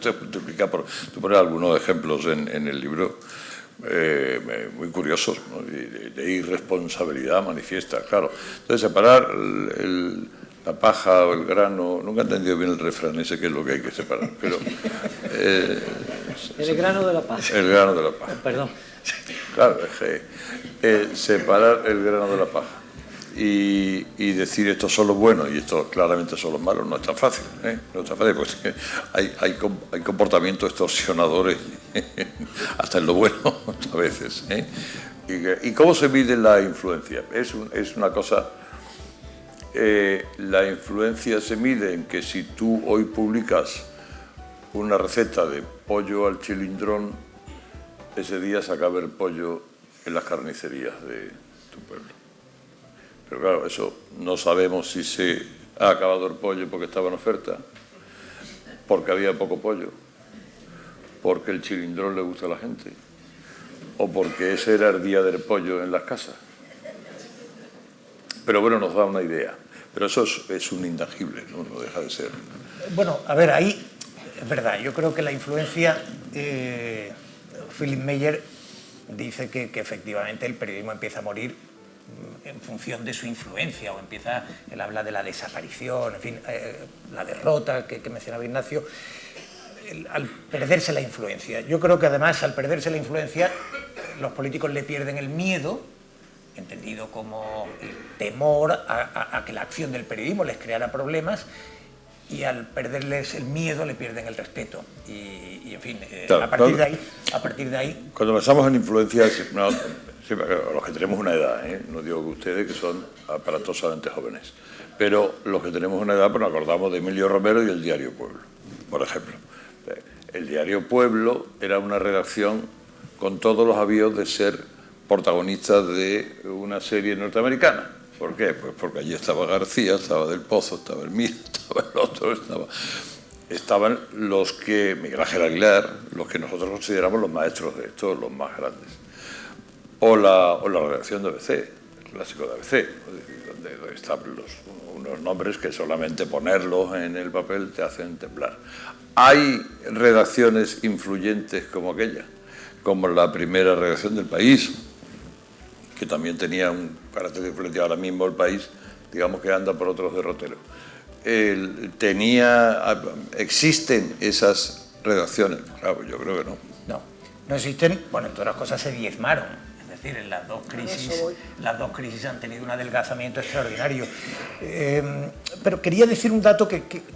se multiplica por... Tú pones algunos ejemplos en el libro muy curiosos, ¿no? de irresponsabilidad manifiesta, claro. Entonces, separar la paja o el grano, nunca he entendido bien el refrán ese, que es lo que hay que separar, pero... el grano de la paja. El grano de la paja. Perdón. Claro, es que separar el grano de la paja y decir estos son los buenos y estos claramente son los malos no es tan fácil, no es tan fácil, porque hay comportamientos extorsionadores hasta en lo bueno a veces. ¿Y cómo se mide la influencia? Es una cosa... la influencia se mide en que si tú hoy publicas una receta de pollo al chilindrón, ese día se acaba el pollo en las carnicerías de tu pueblo. Pero claro, eso no sabemos si se ha acabado el pollo porque estaba en oferta, porque había poco pollo, porque el chilindrón le gusta a la gente, o porque ese era el día del pollo en las casas. Pero bueno, nos da una idea. Pero eso es un intangible, no deja de ser. Bueno, a ver, ahí es verdad. Yo creo que la influencia... Philip Meyer dice que efectivamente el periodismo empieza a morir en función de su influencia, o él habla de la desaparición, en fin, la derrota que mencionaba Ignacio, al perderse la influencia. Yo creo que además, al perderse la influencia, los políticos le pierden el miedo, entendido como el temor a que la acción del periodismo les creara problemas, y al perderles el miedo le pierden el respeto. Y en fin, claro, a partir de ahí... Cuando pensamos en influencia, los que tenemos una edad, no digo que ustedes, que son aparatosamente jóvenes, pero los que tenemos una edad, pues nos acordamos de Emilio Romero y el Diario Pueblo, por ejemplo. El Diario Pueblo era una redacción con todos los avíos de ser protagonista de una serie norteamericana. ¿Por qué? Pues porque allí estaba García, estaba Del Pozo, estaba el Mil, estaba el otro, estaban los que, Miguel Ángel Aguilar, los que nosotros consideramos los maestros de esto, los más grandes. O la redacción de ABC, el clásico de ABC, donde están unos nombres que solamente ponerlos en el papel te hacen temblar. Hay redacciones influyentes como aquella, como la primera redacción del País, que también tenía un carácter influyente. Ahora mismo el País, digamos que anda por otros derroteros. ¿Existen esas redacciones? Claro, yo creo que no. No existen, bueno, en todas las cosas se diezmaron. Es decir, en las dos crisis han tenido un adelgazamiento extraordinario. Pero quería decir un dato,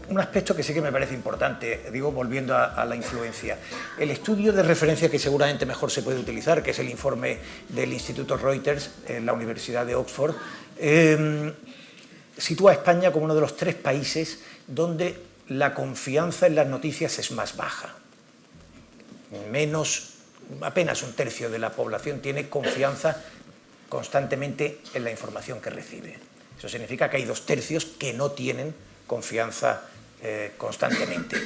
un aspecto que sí que me parece importante, digo, volviendo a la influencia. El estudio de referencia que seguramente mejor se puede utilizar, que es el informe del Instituto Reuters en la Universidad de Oxford, sitúa a España como uno de los 3 países donde la confianza en las noticias es más baja. Apenas un tercio de la población tiene confianza constantemente en la información que recibe. Eso significa que hay 2 tercios que no tienen confianza constantemente.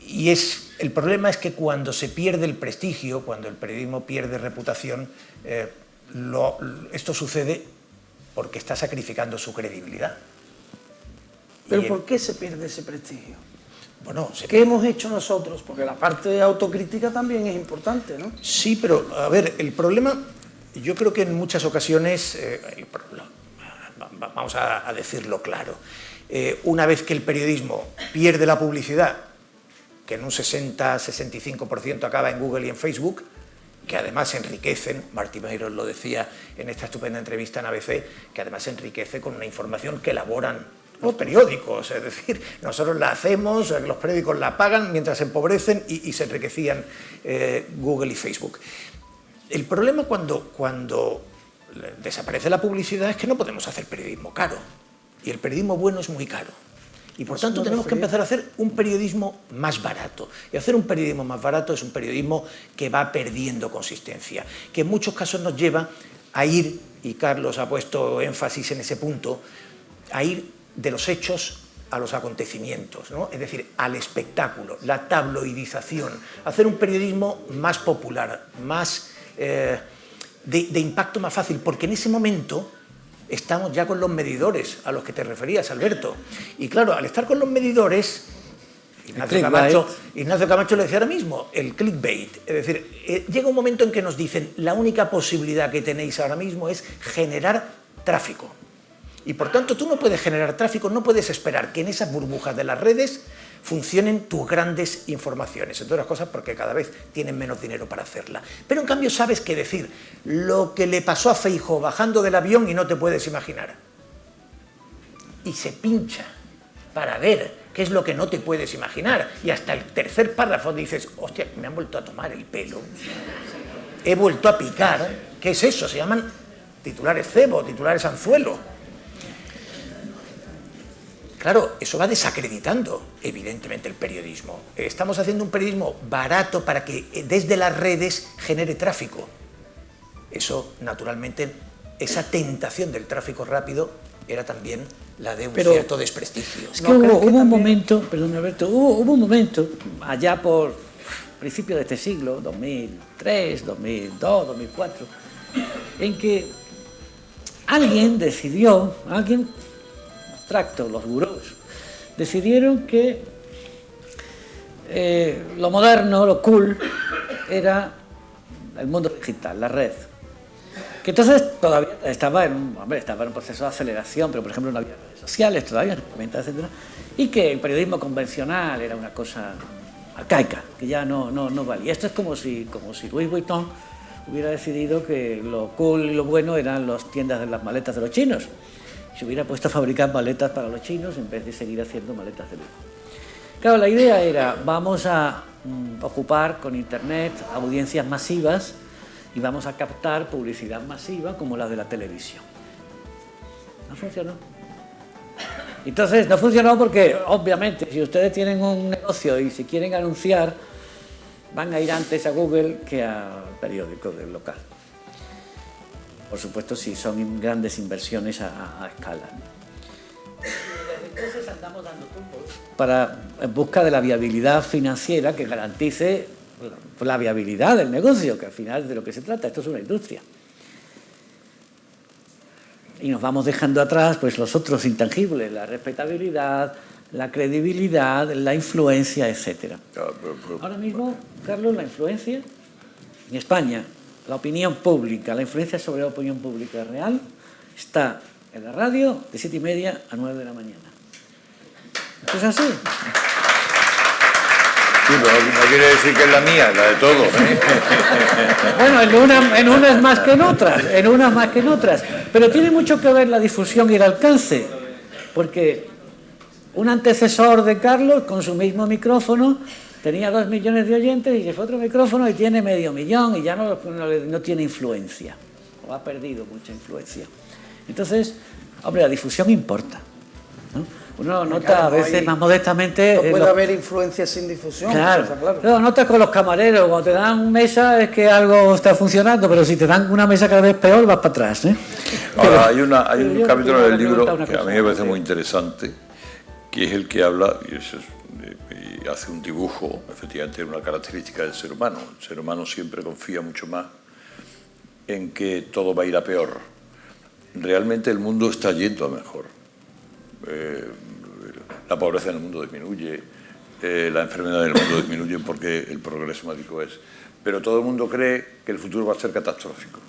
Y el problema es que cuando se pierde el prestigio, cuando el periodismo pierde reputación, esto sucede porque está sacrificando su credibilidad. ¿Pero por qué se pierde ese prestigio? Bueno, ¿qué hemos hecho nosotros? Porque la parte de autocrítica también es importante, ¿no? Sí, pero, a ver, el problema, yo creo que en muchas ocasiones, vamos a decirlo claro, una vez que el periodismo pierde la publicidad, que en un 60-65% acaba en Google y en Facebook, que además se enriquecen, Martí Meiros lo decía en esta estupenda entrevista en ABC, que además se enriquece con una información que elaboran los periódicos, es decir, nosotros la hacemos, los periódicos la pagan mientras se empobrecen y se enriquecían Google y Facebook. El problema cuando desaparece la publicidad es que no podemos hacer periodismo caro, y el periodismo bueno es muy caro. Y por tanto tenemos que empezar a hacer un periodismo más barato. Y hacer un periodismo más barato es un periodismo que va perdiendo consistencia, que en muchos casos nos lleva a ir, y Carlos ha puesto énfasis en ese punto, a ir de los hechos a los acontecimientos, ¿no? Es decir, al espectáculo, la tabloidización, hacer un periodismo más popular, más de impacto más fácil, porque en ese momento estamos ya con los medidores a los que te referías, Alberto. Y claro, al estar con los medidores, Ignacio Camacho lo decía ahora mismo, el clickbait. Es decir, llega un momento en que nos dicen, la única posibilidad que tenéis ahora mismo es generar tráfico. Y por tanto tú no puedes generar tráfico, no puedes esperar que en esas burbujas de las redes funcionen tus grandes informaciones, entre otras cosas porque cada vez tienen menos dinero para hacerla. Pero en cambio sabes qué decir, lo que le pasó a Feijóo bajando del avión y no te puedes imaginar. Y se pincha para ver qué es lo que no te puedes imaginar. Y hasta el tercer párrafo dices, hostia, me han vuelto a tomar el pelo, he vuelto a picar. ¿Qué es eso? Se llaman titulares cebo, titulares anzuelo. Claro, eso va desacreditando, evidentemente, el periodismo. Estamos haciendo un periodismo barato para que desde las redes genere tráfico. Eso, naturalmente, esa tentación del tráfico rápido era también la de un cierto desprestigio. Es que hubo un momento, perdón Alberto, hubo un momento, allá por principios de este siglo, 2003, 2002, 2004, en que alguien decidió, abstracto, los gurús, decidieron que lo moderno, lo cool, era el mundo digital, la red. Que entonces todavía estaba en un proceso de aceleración, pero por ejemplo no había redes sociales todavía, etcétera, y que el periodismo convencional era una cosa arcaica, que ya no valía. Esto es como si Louis Vuitton hubiera decidido que lo cool y lo bueno eran las tiendas de las maletas de los chinos. Se hubiera puesto a fabricar maletas para los chinos en vez de seguir haciendo maletas de lujo. Claro, la idea era, vamos a ocupar con Internet audiencias masivas y vamos a captar publicidad masiva como la de la televisión. No funcionó. Entonces, no funcionó porque, obviamente, si ustedes tienen un negocio y si quieren anunciar, van a ir antes a Google que al periódico del local. por supuesto, si son grandes inversiones a escala, ¿no? Entonces andamos dando tumbos en busca de la viabilidad financiera que garantice la viabilidad del negocio, que al final es de lo que se trata. Esto es una industria. Y nos vamos dejando atrás pues los otros intangibles, la respetabilidad, la credibilidad, la influencia, etc. Ahora mismo, Carlos, la influencia en España, la opinión pública, la influencia sobre la opinión pública real está en la radio de 7:30 a 9 de la mañana. ¿Esto es así? Sí, pero no quiere decir que es la mía, la de todos, ¿eh? Bueno, en unas más que en otras, pero tiene mucho que ver la difusión y el alcance, porque un antecesor de Carlos, con su mismo micrófono, tenía 2 millones de oyentes y se fue otro micrófono y tiene 500.000 y ya no tiene influencia, o ha perdido mucha influencia. Entonces, hombre, la difusión importa, ¿no? Uno nota a veces más modestamente... No puede haber influencia sin difusión. Claro, lo notas con los camareros, cuando te dan mesa es que algo está funcionando, pero si te dan una mesa cada vez peor, vas para atrás, ¿eh? Ahora, hay un capítulo del libro que a mí me parece muy interesante, que es el que habla, y hace un dibujo, efectivamente, de una característica del ser humano. El ser humano siempre confía mucho más en que todo va a ir a peor. Realmente el mundo está yendo a mejor. La pobreza en el mundo disminuye, la enfermedad en el mundo disminuye porque el progreso médico es. Pero todo el mundo cree que el futuro va a ser catastrófico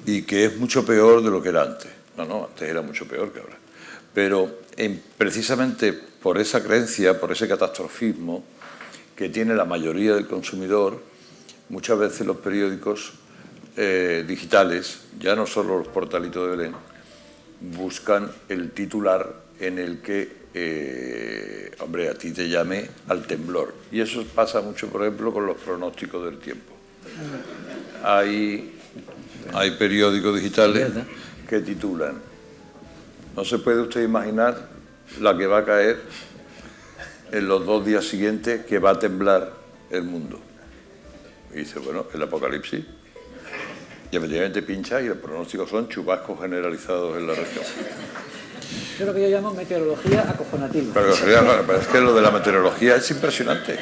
y que es mucho peor de lo que era antes. No, antes era mucho peor que ahora. Pero precisamente por esa creencia, por ese catastrofismo que tiene la mayoría del consumidor, muchas veces los periódicos digitales, ya no solo los portalitos de Belén, buscan el titular en el que, hombre, a ti te llame al temblor. Y eso pasa mucho, por ejemplo, con los pronósticos del tiempo. Hay periódicos digitales que titulan: no se puede usted imaginar la que va a caer en los 2 días siguientes, que va a temblar el mundo. Y dice, bueno, el apocalipsis. Y efectivamente pincha y los pronósticos son chubascos generalizados en la región. Eso es lo que yo llamo meteorología acojonativa. Pero es que lo de la meteorología es impresionante.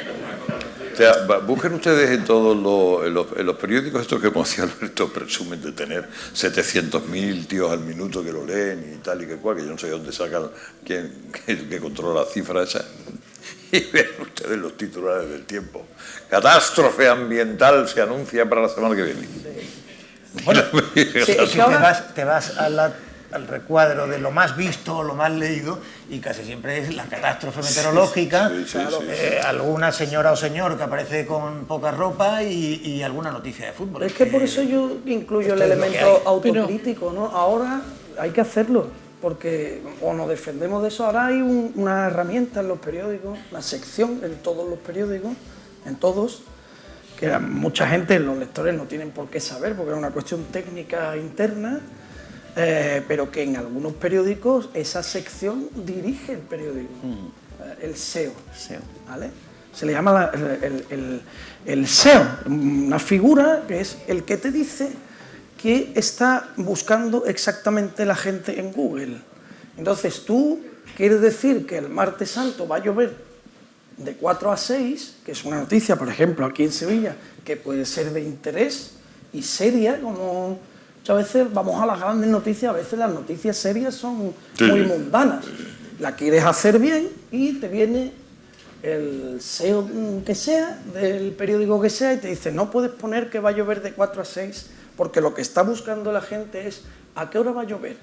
O sea, busquen ustedes en todos los periódicos estos que, como decía Alberto, presumen de tener 700.000 tíos al minuto que lo leen y tal y que cual, que yo no sé de dónde sacan quién que controla la cifra esa. Y ven ustedes los titulares del tiempo. Catástrofe ambiental se anuncia para la semana que viene. Bueno, te vas al recuadro de lo más visto, lo más leído, y casi siempre es la catástrofe meteorológica, alguna señora o señor que aparece con poca ropa y alguna noticia de fútbol. Es que por eso yo incluyo el elemento autocrítico, ¿no? Ahora hay que hacerlo, porque o nos defendemos de eso. Ahora hay una herramienta en los periódicos, una sección en todos los periódicos, en todos, que mucha gente, los lectores no tienen por qué saber, porque es una cuestión técnica interna, pero que en algunos periódicos esa sección dirige el periódico, el SEO, ¿vale? Se le llama el SEO, una figura que es el que te dice qué está buscando exactamente la gente en Google. Entonces tú quieres decir que el martes santo va a llover de 4 a 6, que es una noticia, por ejemplo, aquí en Sevilla, que puede ser de interés y seria, como muchas veces vamos a las grandes noticias, a veces las noticias serias son muy mundanas. La quieres hacer bien y te viene el SEO que sea, del periódico que sea, y te dice, no puedes poner que va a llover de 4 a 6, porque lo que está buscando la gente es a qué hora va a llover.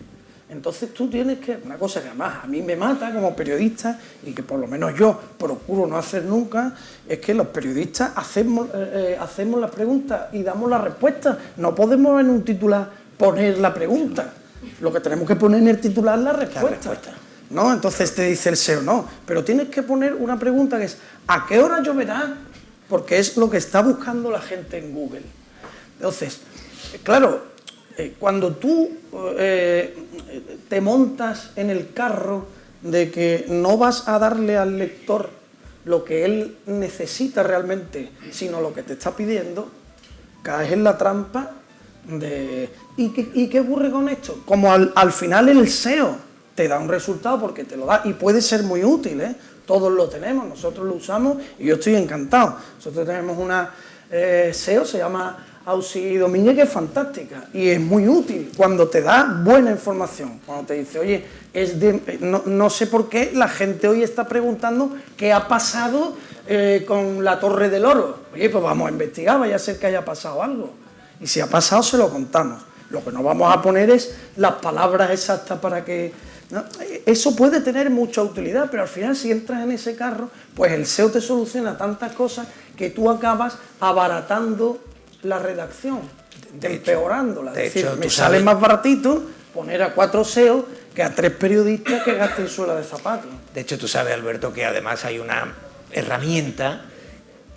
Entonces tú tienes que, una cosa que además a mí me mata como periodista, y que por lo menos yo procuro no hacer nunca, es que los periodistas hacemos las preguntas y damos la respuesta. No podemos en un titular poner la pregunta, lo que tenemos que poner en el titular es la respuesta. ¿No? Entonces te dice el SEO, no, pero tienes que poner una pregunta que es ¿a qué hora lloverá? Porque es lo que está buscando la gente en Google. Entonces, claro, cuando tú te montas en el carro de que no vas a darle al lector lo que él necesita realmente, sino lo que te está pidiendo, caes en la trampa ¿Y qué ocurre con esto? Como al final el SEO te da un resultado porque te lo da y puede ser muy útil, ¿eh? Todos lo tenemos, nosotros lo usamos y yo estoy encantado. Nosotros tenemos una SEO, se llama Auxi Dominio, que es fantástica y es muy útil cuando te da buena información. Cuando te dice, oye, no sé por qué la gente hoy está preguntando qué ha pasado con la Torre del Oro. Oye, pues vamos a investigar, vaya a ser que haya pasado algo. Y si ha pasado, se lo contamos. Lo que no vamos a poner es las palabras exactas para que... ¿no? Eso puede tener mucha utilidad, pero al final si entras en ese carro, pues el SEO te soluciona tantas cosas que tú acabas abaratando la redacción, empeorándola. Es decir, me sale más baratito poner a 4 SEO que a 3 periodistas que gasten suela de zapatos. De hecho, tú sabes, Alberto, que además hay una herramienta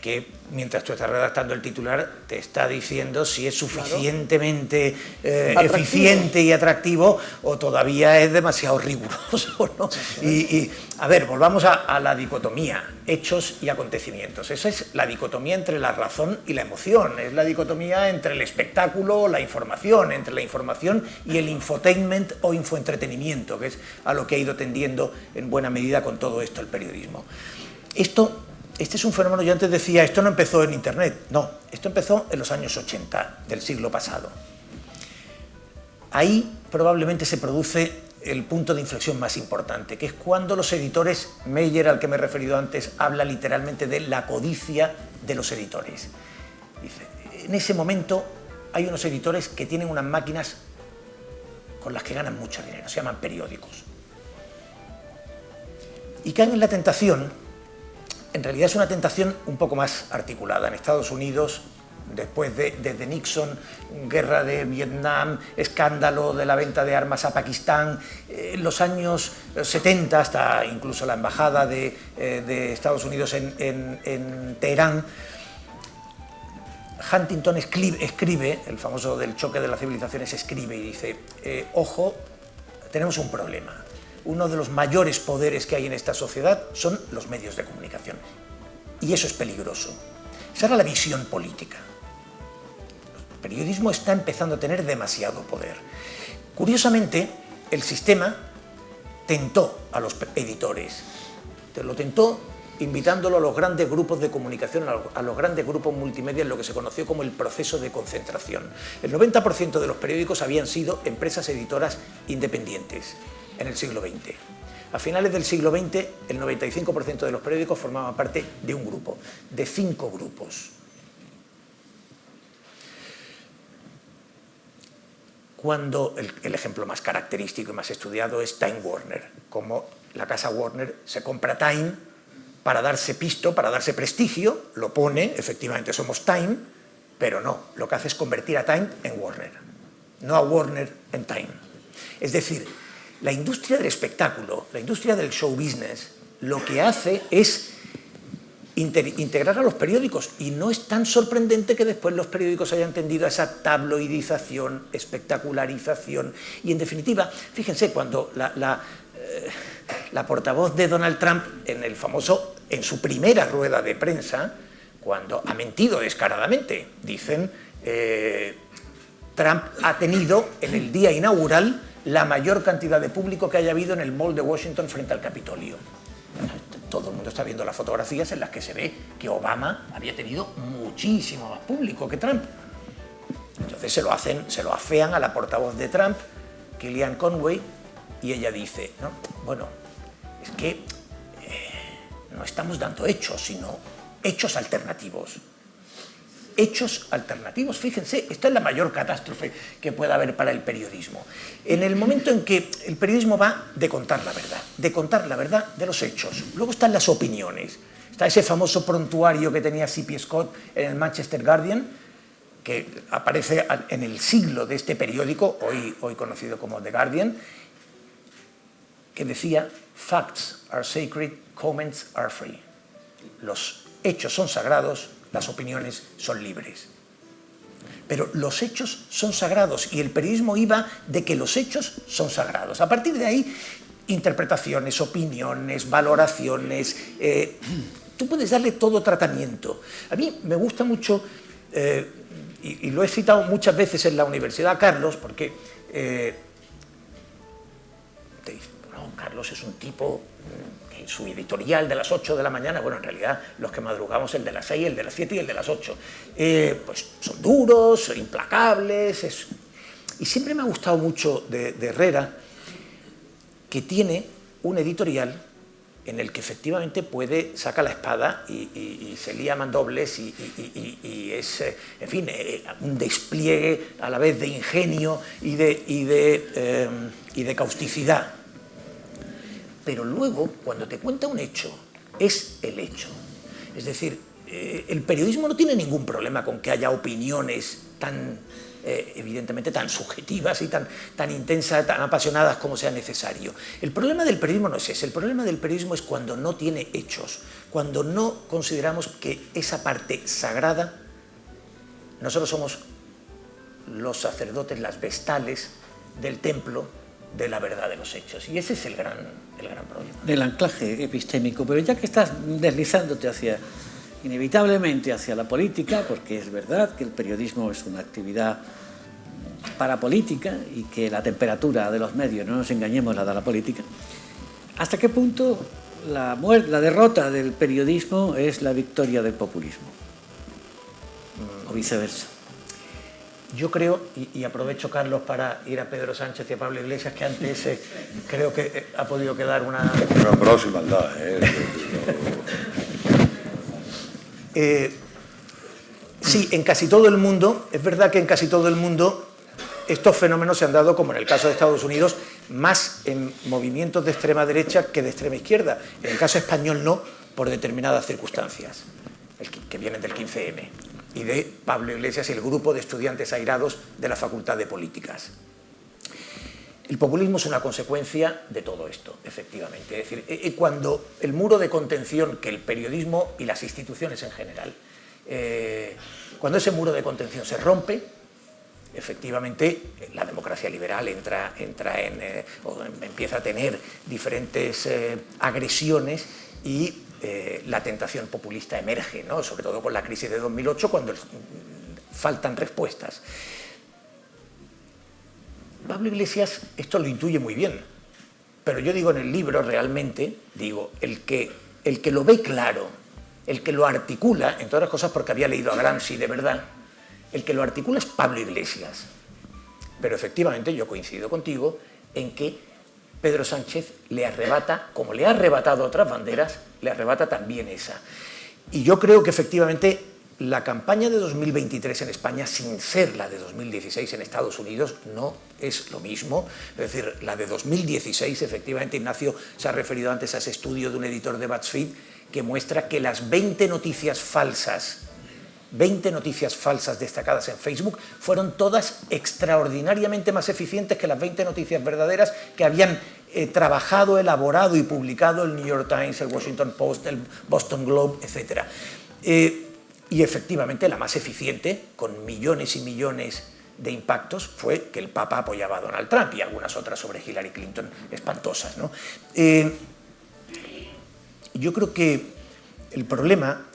que mientras tú estás redactando el titular te está diciendo si es suficientemente eficiente y atractivo o todavía es demasiado riguroso, ¿no? Y a ver, volvamos a la dicotomía, hechos y acontecimientos. Esa es la dicotomía entre la razón y la emoción, es la dicotomía entre el espectáculo o la información, entre la información y el infotainment o infoentretenimiento, que es a lo que ha ido tendiendo en buena medida con todo esto el periodismo. Este es un fenómeno, yo antes decía, esto no empezó en Internet, no, esto empezó en los años 80 del siglo pasado. Ahí probablemente se produce el punto de inflexión más importante, que es cuando los editores, Meyer, al que me he referido antes, habla literalmente de la codicia de los editores. Dice, en ese momento hay unos editores que tienen unas máquinas con las que ganan mucho dinero, se llaman periódicos. Y caen en la tentación. En realidad es una tentación un poco más articulada. En Estados Unidos, desde Nixon, guerra de Vietnam, escándalo de la venta de armas a Pakistán, en los años 70, hasta incluso la embajada de Estados Unidos en Teherán, Huntington escribe, el famoso del choque de las civilizaciones, escribe y dice, ojo, tenemos un problema. Uno de los mayores poderes que hay en esta sociedad son los medios de comunicación. Y eso es peligroso. Esa era la visión política. El periodismo está empezando a tener demasiado poder. Curiosamente, el sistema tentó a los editores. Lo tentó invitándolo a los grandes grupos de comunicación, a los grandes grupos multimedia, en lo que se conoció como el proceso de concentración. El 90% de los periódicos habían sido empresas editoras independientes en el siglo XX. A finales del siglo XX, el 95% de los periódicos formaban parte de un grupo, de 5 grupos. Cuando el ejemplo más característico y más estudiado es Time Warner, como la casa Warner se compra Time para darse pisto, para darse prestigio, lo pone, efectivamente somos Time, pero no, lo que hace es convertir a Time en Warner, no a Warner en Time. Es decir, la industria del espectáculo, la industria del show business, lo que hace es integrar a los periódicos, y no es tan sorprendente que después los periódicos hayan tendido a esa tabloidización, espectacularización, y en definitiva, fíjense, cuando la portavoz de Donald Trump en su primera rueda de prensa, cuando ha mentido descaradamente, dicen, Trump ha tenido en el día inaugural la mayor cantidad de público que haya habido en el Mall de Washington frente al Capitolio. Todo el mundo está viendo las fotografías en las que se ve que Obama había tenido muchísimo más público que Trump. Entonces se lo afean a la portavoz de Trump, Kellyanne Conway, y ella dice, no, bueno, es que no estamos dando hechos, sino hechos alternativos. Hechos alternativos, fíjense, esta es la mayor catástrofe que pueda haber para el periodismo. En el momento en que el periodismo va de contar la verdad de los hechos. Luego están las opiniones. Está ese famoso prontuario que tenía C.P. Scott en el Manchester Guardian, que aparece en el siglo de este periódico, hoy conocido como The Guardian, que decía, facts are sacred, comments are free. Los hechos son sagrados, las opiniones son libres. Pero los hechos son sagrados y el periodismo iba de que los hechos son sagrados. A partir de ahí, interpretaciones, opiniones, valoraciones, tú puedes darle todo tratamiento. A mí me gusta mucho y lo he citado muchas veces en la universidad, Carlos, porque te dice, no, Carlos es un tipo que su editorial de las 8 de la mañana, bueno, en realidad los que madrugamos el de las 6, el de las 7 y el de las 8, pues son duros, son implacables, y siempre me ha gustado mucho de Herrera, que tiene un editorial en el que efectivamente saca la espada y se lía mandobles y es, en fin, un despliegue a la vez de ingenio y de causticidad. Pero luego, cuando te cuenta un hecho, es el hecho. Es decir, el periodismo no tiene ningún problema con que haya opiniones tan, evidentemente, tan subjetivas y tan intensas, tan apasionadas como sea necesario. El problema del periodismo no es ese. El problema del periodismo es cuando no tiene hechos, cuando no consideramos que esa parte sagrada, nosotros somos los sacerdotes, las vestales del templo de la verdad de los hechos. Y ese es el gran problema. Del anclaje epistémico. Pero ya que estás deslizándote inevitablemente hacia la política, porque es verdad que el periodismo es una actividad parapolítica y que la temperatura de los medios, no nos engañemos, la de la política, ¿hasta qué punto la derrota del periodismo es la victoria del populismo? O viceversa. Yo creo, y aprovecho, Carlos, para ir a Pedro Sánchez y a Pablo Iglesias, que antes creo que ha podido quedar una próxima maldad. Sí, en casi todo el mundo, es verdad que en casi todo el mundo estos fenómenos se han dado, como en el caso de Estados Unidos, más en movimientos de extrema derecha que de extrema izquierda. En el caso español no, por determinadas circunstancias, que vienen del 15M, y de Pablo Iglesias y el grupo de estudiantes airados de la Facultad de Políticas. El populismo es una consecuencia de todo esto, efectivamente. Es decir, cuando el muro de contención que el periodismo y las instituciones en general, cuando ese muro de contención se rompe, efectivamente la democracia liberal empieza a tener diferentes agresiones y la tentación populista emerge, ¿no? Sobre todo con la crisis de 2008, cuando faltan respuestas. Pablo Iglesias esto lo intuye muy bien, pero yo digo en el libro, realmente, digo, el que lo ve claro, el que lo articula, entre otras cosas porque había leído a Gramsci de verdad, el que lo articula es Pablo Iglesias. Pero efectivamente yo coincido contigo en que Pedro Sánchez le arrebata, como le ha arrebatado otras banderas, le arrebata también esa. Y yo creo que efectivamente la campaña de 2023 en España, sin ser la de 2016 en Estados Unidos, no es lo mismo. Es decir, la de 2016, efectivamente, Ignacio se ha referido antes a ese estudio de un editor de BuzzFeed que muestra que las 20 noticias falsas destacadas en Facebook fueron todas extraordinariamente más eficientes que las 20 noticias verdaderas que habían trabajado, elaborado y publicado el New York Times, el Washington Post, el Boston Globe, etc. Y efectivamente la más eficiente, con millones y millones de impactos, fue que el Papa apoyaba a Donald Trump y algunas otras sobre Hillary Clinton espantosas, ¿no? Yo creo que el problema,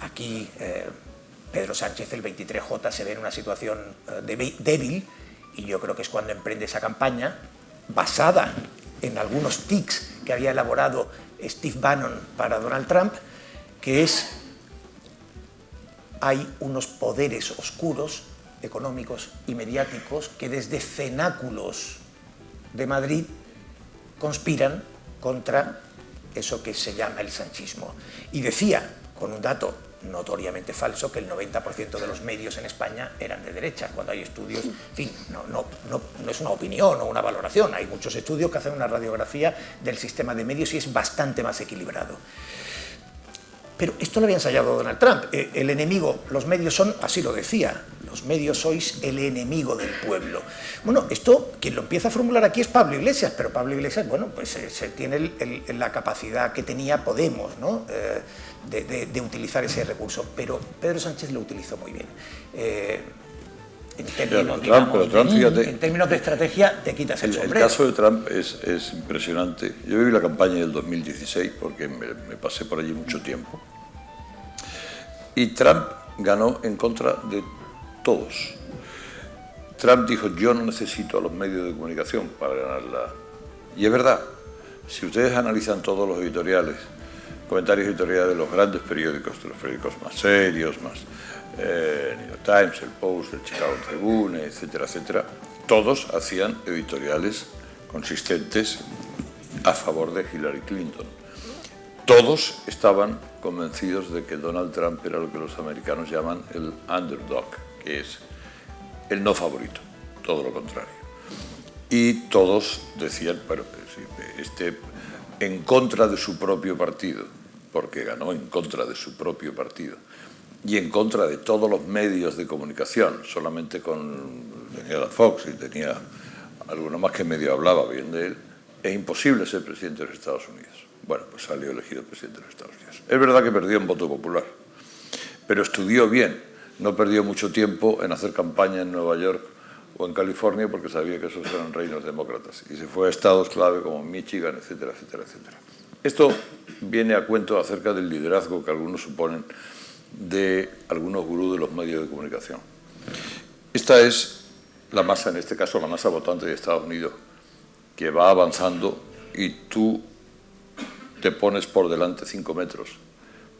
aquí Pedro Sánchez, el 23J, se ve en una situación débil, y yo creo que es cuando emprende esa campaña, basada en algunos tics que había elaborado Steve Bannon para Donald Trump, que es: hay unos poderes oscuros, económicos y mediáticos, que desde cenáculos de Madrid conspiran contra eso que se llama el sanchismo. Y decía, con un dato notoriamente falso, que el 90% de los medios en España eran de derecha, cuando hay estudios, en fin, no es una opinión o una valoración, hay muchos estudios que hacen una radiografía del sistema de medios y es bastante más equilibrado. Pero esto lo había ensayado Donald Trump. El enemigo, los medios son, así lo decía, los medios sois el enemigo del pueblo. Bueno, esto, quien lo empieza a formular aquí es Pablo Iglesias, pero Pablo Iglesias, bueno, pues se tiene la capacidad que tenía Podemos, ¿no? De utilizar ese recurso, pero Pedro Sánchez lo utilizó muy bien. En términos de estrategia, te quitas el sombrero. El caso de Trump es impresionante. Yo viví la campaña del 2016 porque me pasé por allí mucho tiempo. Y Trump ganó en contra de todos. Trump dijo, yo no necesito a los medios de comunicación para ganarla. Y es verdad, si ustedes analizan todos los editoriales, comentarios editoriales de los grandes periódicos, de los periódicos más serios, más New York Times, el Post, el Chicago Tribune, etcétera, etcétera, todos hacían editoriales consistentes a favor de Hillary Clinton. Todos estaban convencidos de que Donald Trump era lo que los americanos llaman el underdog, que es el no favorito, todo lo contrario. Y todos decían, bueno, en contra de su propio partido, porque ganó en contra de su propio partido, y en contra de todos los medios de comunicación, solamente tenía la Fox y tenía alguno más que medio hablaba bien de él, es imposible ser presidente de los Estados Unidos. Bueno, pues salió elegido presidente de los Estados Unidos. Es verdad que perdió en voto popular, pero estudió bien, no perdió mucho tiempo en hacer campaña en Nueva York o en California porque sabía que esos eran reinos demócratas y se fue a estados clave como Michigan, etcétera, etcétera, etcétera. Esto viene a cuento acerca del liderazgo que algunos suponen de algunos gurús de los medios de comunicación. Esta es la masa, en este caso la masa votante de Estados Unidos, que va avanzando y tú te pones por delante 5 metros.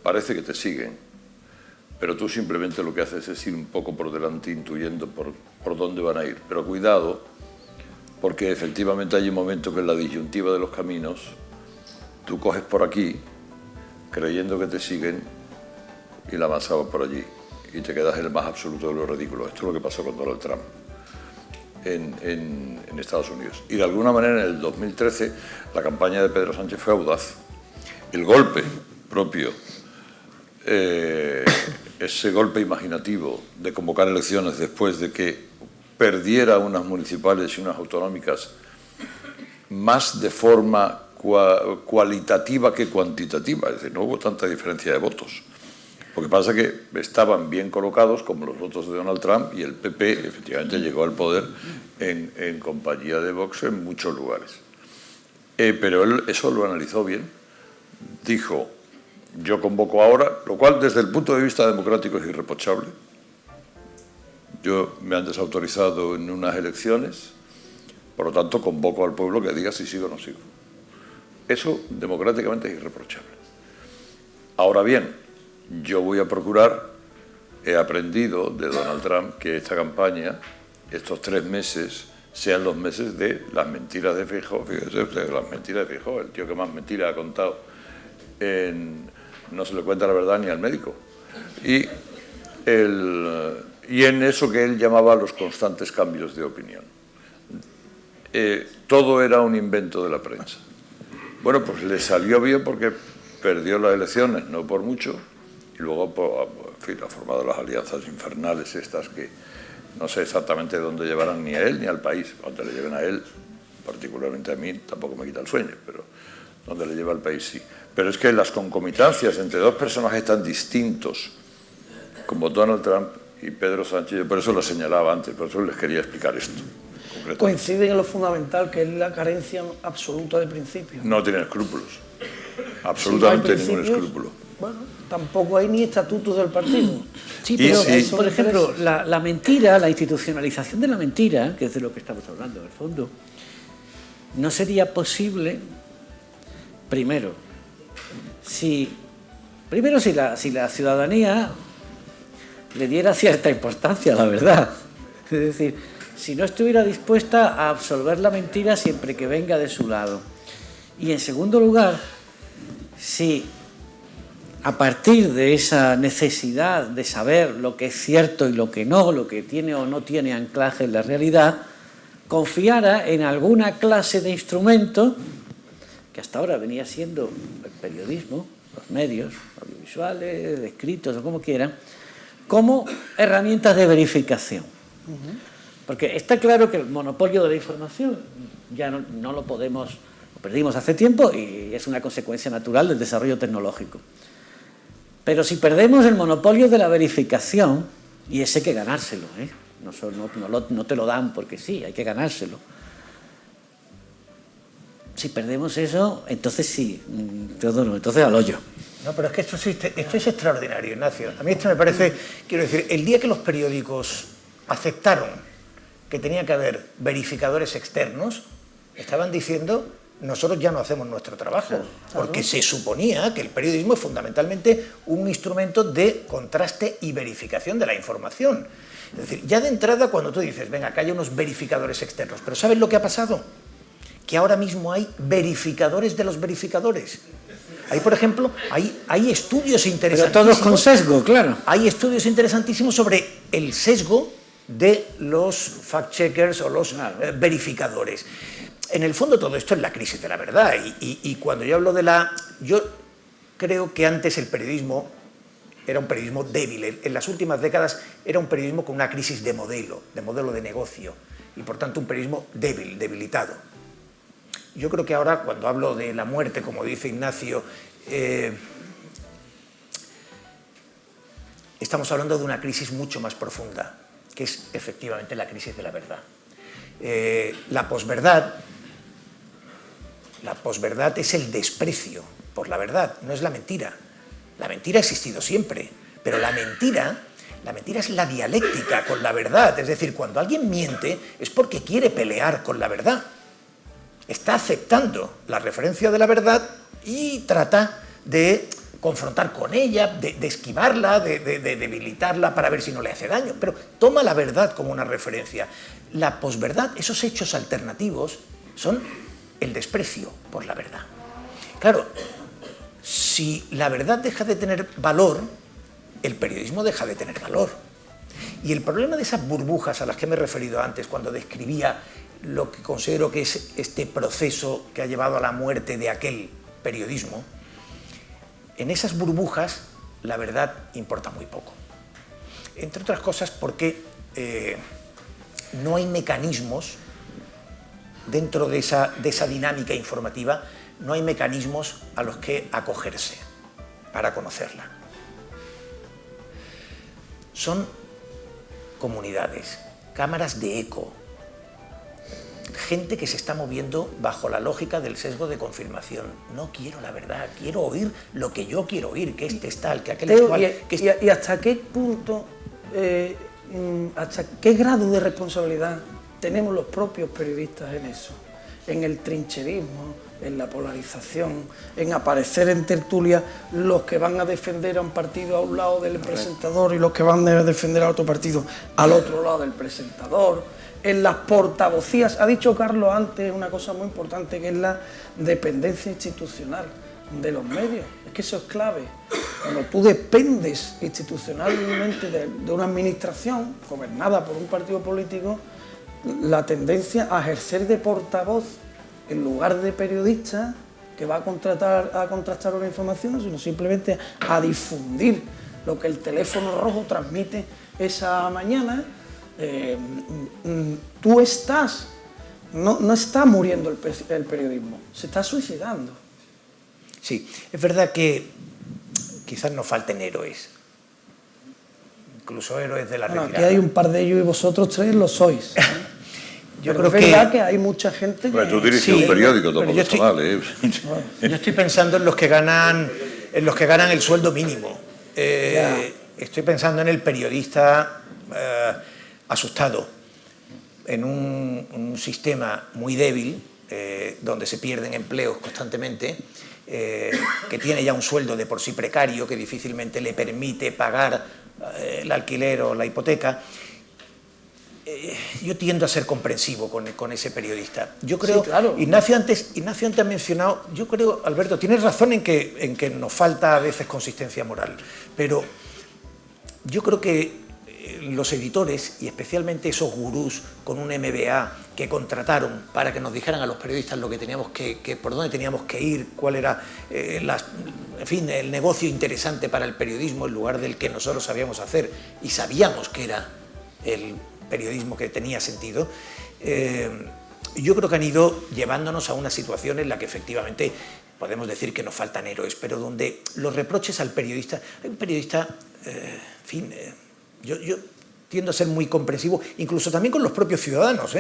Parece que te siguen, pero tú simplemente lo que haces es ir un poco por delante intuyendo por dónde van a ir. Pero cuidado, porque efectivamente hay un momento que en la disyuntiva de los caminos tú coges por aquí creyendo que te siguen y la masa va por allí y te quedas en el más absoluto de lo ridículo. Esto es lo que pasó con Donald Trump en Estados Unidos. Y de alguna manera en el 2013 la campaña de Pedro Sánchez fue audaz. El golpe propio, ese golpe imaginativo de convocar elecciones después de que perdiera unas municipales y unas autonómicas más de forma cualitativa que cuantitativa, es decir, no hubo tanta diferencia de votos. Lo que pasa es que estaban bien colocados, como los votos de Donald Trump, y el PP efectivamente llegó al poder en compañía de Vox en muchos lugares. Pero él eso lo analizó bien. Dijo, yo convoco ahora, lo cual desde el punto de vista democrático es irreprochable. Me han desautorizado en unas elecciones, por lo tanto convoco al pueblo que diga si sigo o no sigo. Eso democráticamente es irreprochable. Ahora bien, yo voy a procurar, he aprendido de Donald Trump que esta campaña, estos 3 meses, sean los meses de las mentiras de Feijóo. Fíjese usted, las mentiras de Feijóo, el tío que más mentiras ha contado, no se le cuenta la verdad ni al médico. Y en eso que él llamaba los constantes cambios de opinión. Todo era un invento de la prensa. Bueno, pues le salió bien porque perdió las elecciones, no por mucho, y luego, en fin, ha formado las alianzas infernales estas que no sé exactamente dónde llevarán ni a él ni al país. Donde le lleven a él, particularmente a mí, tampoco me quita el sueño, pero donde le lleva al país sí. Pero es que las concomitancias entre dos personajes tan distintos como Donald Trump y Pedro Sánchez, yo por eso lo señalaba antes, por eso les quería explicar esto. Coinciden en lo fundamental, que es la carencia absoluta de principios. No tienen escrúpulos, absolutamente si no ningún escrúpulo. Bueno, tampoco hay ni estatutos del partido. Sí, pero sí. por ejemplo, la mentira, la institucionalización de la mentira, que es de lo que estamos hablando en el fondo, no sería posible, primero, si la ciudadanía le diera cierta importancia a la verdad. Es decir, si no estuviera dispuesta a absolver la mentira siempre que venga de su lado. Y en segundo lugar, si a partir de esa necesidad de saber lo que es cierto y lo que no, lo que tiene o no tiene anclaje en la realidad, confiara en alguna clase de instrumento que hasta ahora venía siendo el periodismo, los medios audiovisuales, escritos o como quieran, como herramientas de verificación. Porque está claro que el monopolio de la información ya no lo perdimos hace tiempo y es una consecuencia natural del desarrollo tecnológico. Pero si perdemos el monopolio de la verificación, y ese hay que ganárselo, no te lo dan porque sí, hay que ganárselo. Si perdemos eso, entonces sí, Teodoro, entonces al hoyo. No, pero es que esto es extraordinario, Ignacio. A mí esto me parece, quiero decir, el día que los periódicos aceptaron que tenía que haber verificadores externos, estaban diciendo, nosotros ya no hacemos nuestro trabajo, porque se suponía que el periodismo es fundamentalmente un instrumento de contraste y verificación de la información. Es decir, ya de entrada cuando tú dices, venga, acá hay unos verificadores externos, pero ¿sabes lo que ha pasado? Que ahora mismo hay verificadores de los verificadores. Hay, por ejemplo, hay estudios interesantísimos. Pero todos con sesgo, claro. Hay estudios interesantísimos sobre el sesgo de los fact-checkers o los verificadores. En el fondo todo esto es la crisis de la verdad. Y cuando yo hablo de la... Yo creo que antes el periodismo era un periodismo débil. En las últimas décadas era un periodismo con una crisis de modelo de negocio. Y por tanto un periodismo débil, debilitado. Yo creo que ahora, cuando hablo de la muerte, como dice Ignacio, estamos hablando de una crisis mucho más profunda, que es efectivamente la crisis de la verdad. La posverdad es el desprecio por la verdad, no es la mentira. La mentira ha existido siempre, pero la mentira es la dialéctica con la verdad. Es decir, cuando alguien miente es porque quiere pelear con la verdad. Está aceptando la referencia de la verdad y trata de confrontar con ella, de esquivarla, de debilitarla para ver si no le hace daño, pero toma la verdad como una referencia. La posverdad, esos hechos alternativos, son el desprecio por la verdad. Claro, si la verdad deja de tener valor, el periodismo deja de tener valor. Y el problema de esas burbujas a las que me he referido antes, cuando describía lo que considero que es este proceso que ha llevado a la muerte de aquel periodismo, en esas burbujas la verdad importa muy poco. Entre otras cosas porque no hay mecanismos dentro de esa dinámica informativa, no hay mecanismos a los que acogerse para conocerla. Son comunidades, cámaras de eco, gente que se está moviendo bajo la lógica del sesgo de confirmación. No quiero la verdad, quiero oír lo que yo quiero oír, que este es tal, que aquel es cual. ¿Y hasta qué punto, hasta qué grado de responsabilidad tenemos los propios periodistas en eso? En el trincherismo, en la polarización, en aparecer en tertulia los que van a defender a un partido a un lado del presentador y los que van a defender a otro partido al otro lado del presentador, en las portavocías. Ha dicho Carlos antes una cosa muy importante, que es la dependencia institucional de los medios. Es que eso es clave. Cuando tú dependes institucionalmente de una administración gobernada por un partido político, la tendencia a ejercer de portavoz en lugar de periodista que va a contrastar una información, sino simplemente a difundir lo que el teléfono rojo transmite esa mañana. Tú no está muriendo el periodismo, se está suicidando. Sí, es verdad que quizás nos falten héroes, incluso héroes de la retirada. Aquí hay un par de ellos y vosotros tres lo sois. Yo creo creo que es verdad que hay mucha gente que... Bueno, tú diriges un periódico, tampoco está mal, ¿eh? Yo estoy pensando en los que ganan el sueldo mínimo. Estoy pensando en el periodista asustado, en un sistema muy débil, donde se pierden empleos constantemente, que tiene ya un sueldo de por sí precario, que difícilmente le permite pagar el alquiler o la hipoteca. Yo tiendo a ser comprensivo con ese periodista. Yo creo, sí, claro. Ignacio antes ha mencionado, yo creo, Alberto, tienes razón en que nos falta a veces consistencia moral, pero yo creo que los editores, y especialmente esos gurús con un MBA que contrataron para que nos dijeran a los periodistas lo que teníamos por dónde teníamos que ir, cuál era en fin, el negocio interesante para el periodismo en lugar del que nosotros sabíamos hacer y sabíamos que era el periodismo que tenía sentido, yo creo que han ido llevándonos a una situación en la que efectivamente podemos decir que nos faltan héroes, pero donde los reproches al periodista, hay un periodista, en fin, yo tiendo a ser muy comprensivo, incluso también con los propios ciudadanos.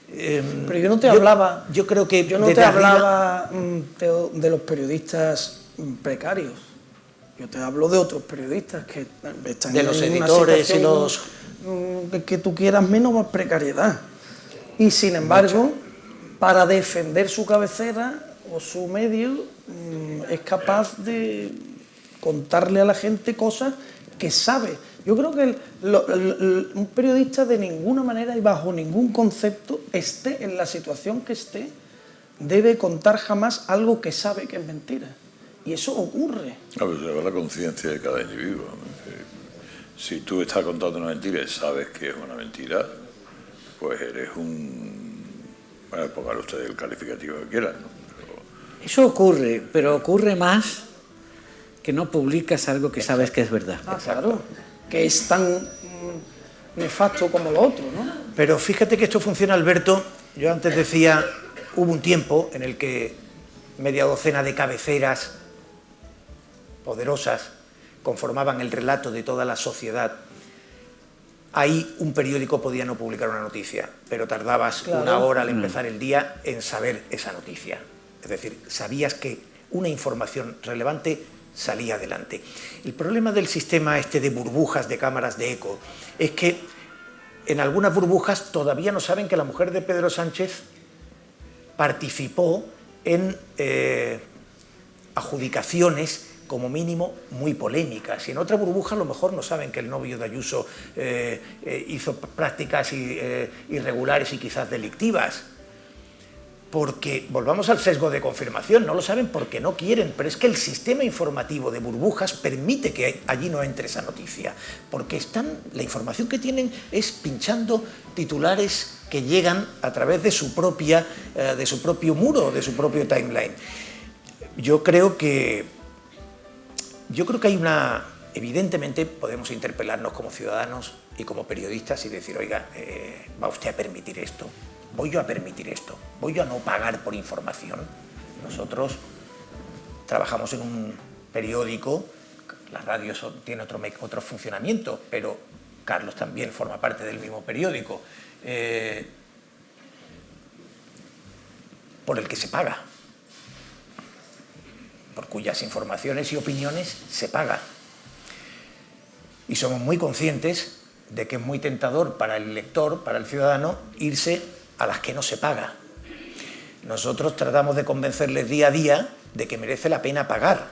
Pero yo no te hablaba, yo creo que yo no te hablaba de los periodistas precarios. Yo te hablo de otros periodistas que están de los en una editores y situación, los... que tú quieras menos precariedad. Y sin embargo, para defender su cabecera o su medio, es capaz de contarle a la gente cosas que sabe. Yo creo que un periodista de ninguna manera y bajo ningún concepto, esté en la situación que esté, debe contar jamás algo que sabe que es mentira. Y eso ocurre. A ver, lleva la conciencia de cada individuo. Si tú estás contando una mentira y sabes que es una mentira, pues eres un... Bueno, pongan ustedes el calificativo que quieran, ¿no? Eso ocurre, pero ocurre más que no publicas algo que sabes que es verdad. Ah, claro, que es tan nefasto como lo otro, ¿no? Pero fíjate que esto funciona, Alberto. Yo antes decía, hubo un tiempo en el que media docena de cabeceras poderosas conformaban el relato de toda la sociedad. Ahí un periódico podía no publicar una noticia, pero tardabas una hora al empezar el día en saber esa noticia. Es decir, sabías que una información relevante salía adelante. El problema del sistema este de burbujas, de cámaras de eco, es que en algunas burbujas todavía no saben que la mujer de Pedro Sánchez participó en adjudicaciones como mínimo muy polémicas. Y en otra burbuja a lo mejor no saben que el novio de Ayuso hizo prácticas irregulares y quizás delictivas. Porque, volvamos al sesgo de confirmación, no lo saben porque no quieren, pero es que el sistema informativo de burbujas permite que allí no entre esa noticia, porque la información que tienen es pinchando titulares que llegan a través de su propio muro, de su propio timeline. Yo creo que hay una... Evidentemente podemos interpelarnos como ciudadanos y como periodistas y decir, oiga, ¿va usted a permitir esto? ¿Voy yo a permitir esto? ¿Voy yo a no pagar por información? Nosotros trabajamos en un periódico, la radio tiene otro funcionamiento, pero Carlos también forma parte del mismo periódico, por el que se paga, por cuyas informaciones y opiniones se paga. Y somos muy conscientes de que es muy tentador para el lector, para el ciudadano, irse a las que no se paga. Nosotros tratamos de convencerles día a día de que merece la pena pagar.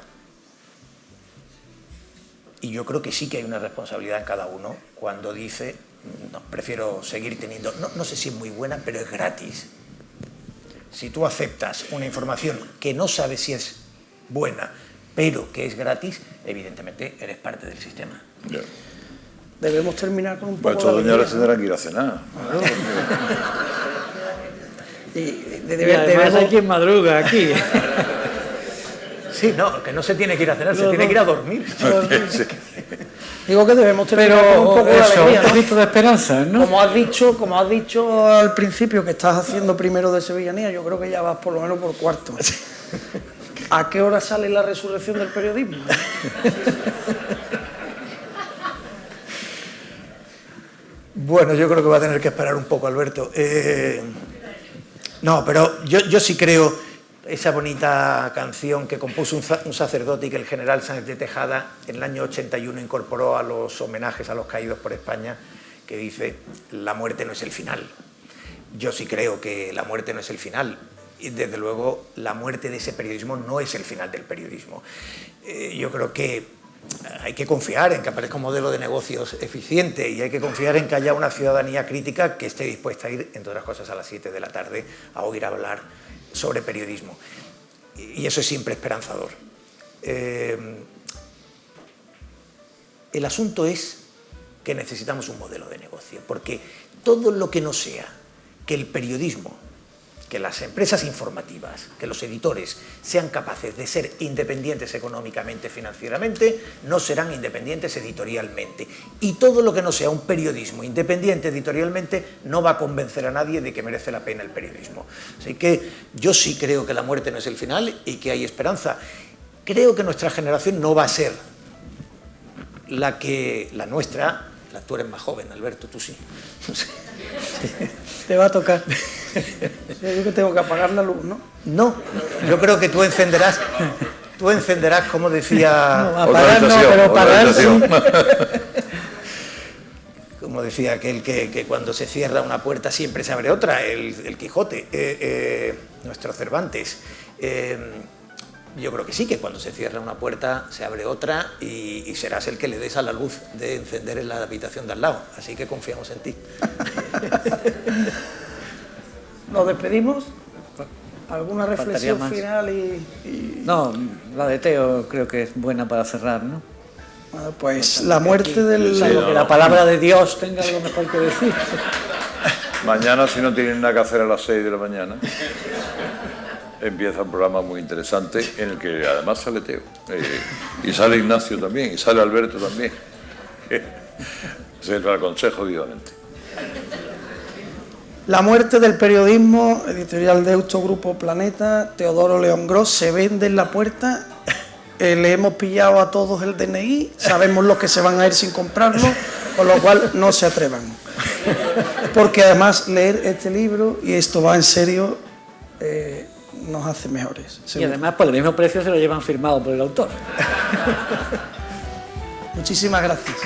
Y yo creo que sí que hay una responsabilidad en cada uno cuando dice, no, prefiero seguir teniendo, no sé si es muy buena, pero es gratis. Si tú aceptas una información que no sabes si es buena, pero que es gratis, evidentemente eres parte del sistema. Yeah. Debemos terminar con un poco Pues estos de señores alegría, tendrán que ir a cenar. Y además hay quien madruga aquí. Sí, no, que no se tiene que ir a cenar, se tiene que ir a dormir. Digo que debemos terminar con un poco de Eso, alegría, un ¿no? poquito de esperanza, ¿no? Como has dicho al principio que estás haciendo primero de sevillanía, yo creo que ya vas por lo menos por cuarto. ¿A qué hora sale la resurrección del periodismo? Bueno, yo creo que va a tener que esperar un poco, Alberto. No, pero yo sí creo esa bonita canción que compuso un sacerdote y que el general Sáenz de Tejada en el año 81 incorporó a los homenajes a los caídos por España, que dice, la muerte no es el final. Yo sí creo que la muerte no es el final. Y desde luego la muerte de ese periodismo no es el final del periodismo. Yo creo que hay que confiar en que aparezca un modelo de negocios eficiente y hay que confiar en que haya una ciudadanía crítica que esté dispuesta a ir, entre otras cosas, a las 7 de la tarde a oír hablar sobre periodismo. Y eso es siempre esperanzador. El asunto es que necesitamos un modelo de negocio, porque todo lo que no sea que el periodismo, que las empresas informativas, que los editores sean capaces de ser independientes económicamente, financieramente, no serán independientes editorialmente. Y todo lo que no sea un periodismo independiente editorialmente no va a convencer a nadie de que merece la pena el periodismo. Así que yo sí creo que la muerte no es el final y que hay esperanza. Creo que nuestra generación no va a ser la nuestra. Tú eres más joven, Alberto, tú sí. Te va a tocar. Yo que tengo que apagar la luz, ¿no? No, yo creo que tú encenderás Tú encenderás, como decía... Otra habitación. Como decía aquel que cuando se cierra una puerta siempre se abre otra, el Quijote, nuestro Cervantes. Yo creo que sí, que cuando se cierra una puerta se abre otra y serás el que le des a la luz de encender en la habitación de al lado. Así que confiamos en ti. ¿Nos despedimos? ¿Alguna reflexión más. final? No, la de Teo creo que es buena para cerrar, ¿no? Bueno, pues la muerte del... Salvo que la palabra de Dios tenga algo mejor que decir. Mañana, si no tienen nada que hacer a las 6 de la mañana, empieza un programa muy interesante en el que además sale Teo. Y sale Ignacio también, y sale Alberto también. Se lo aconsejo vivamente. La muerte del periodismo, editorial Deusto, Grupo Planeta, Teodoro León Gros, se vende en la puerta. Le hemos pillado a todos el DNI, sabemos los que se van a ir sin comprarlo, con lo cual no se atrevan. Porque además leer este libro, y esto va en serio, nos hace mejores. Y seguro. además por el mismo precio se lo llevan firmado por el autor. Muchísimas gracias.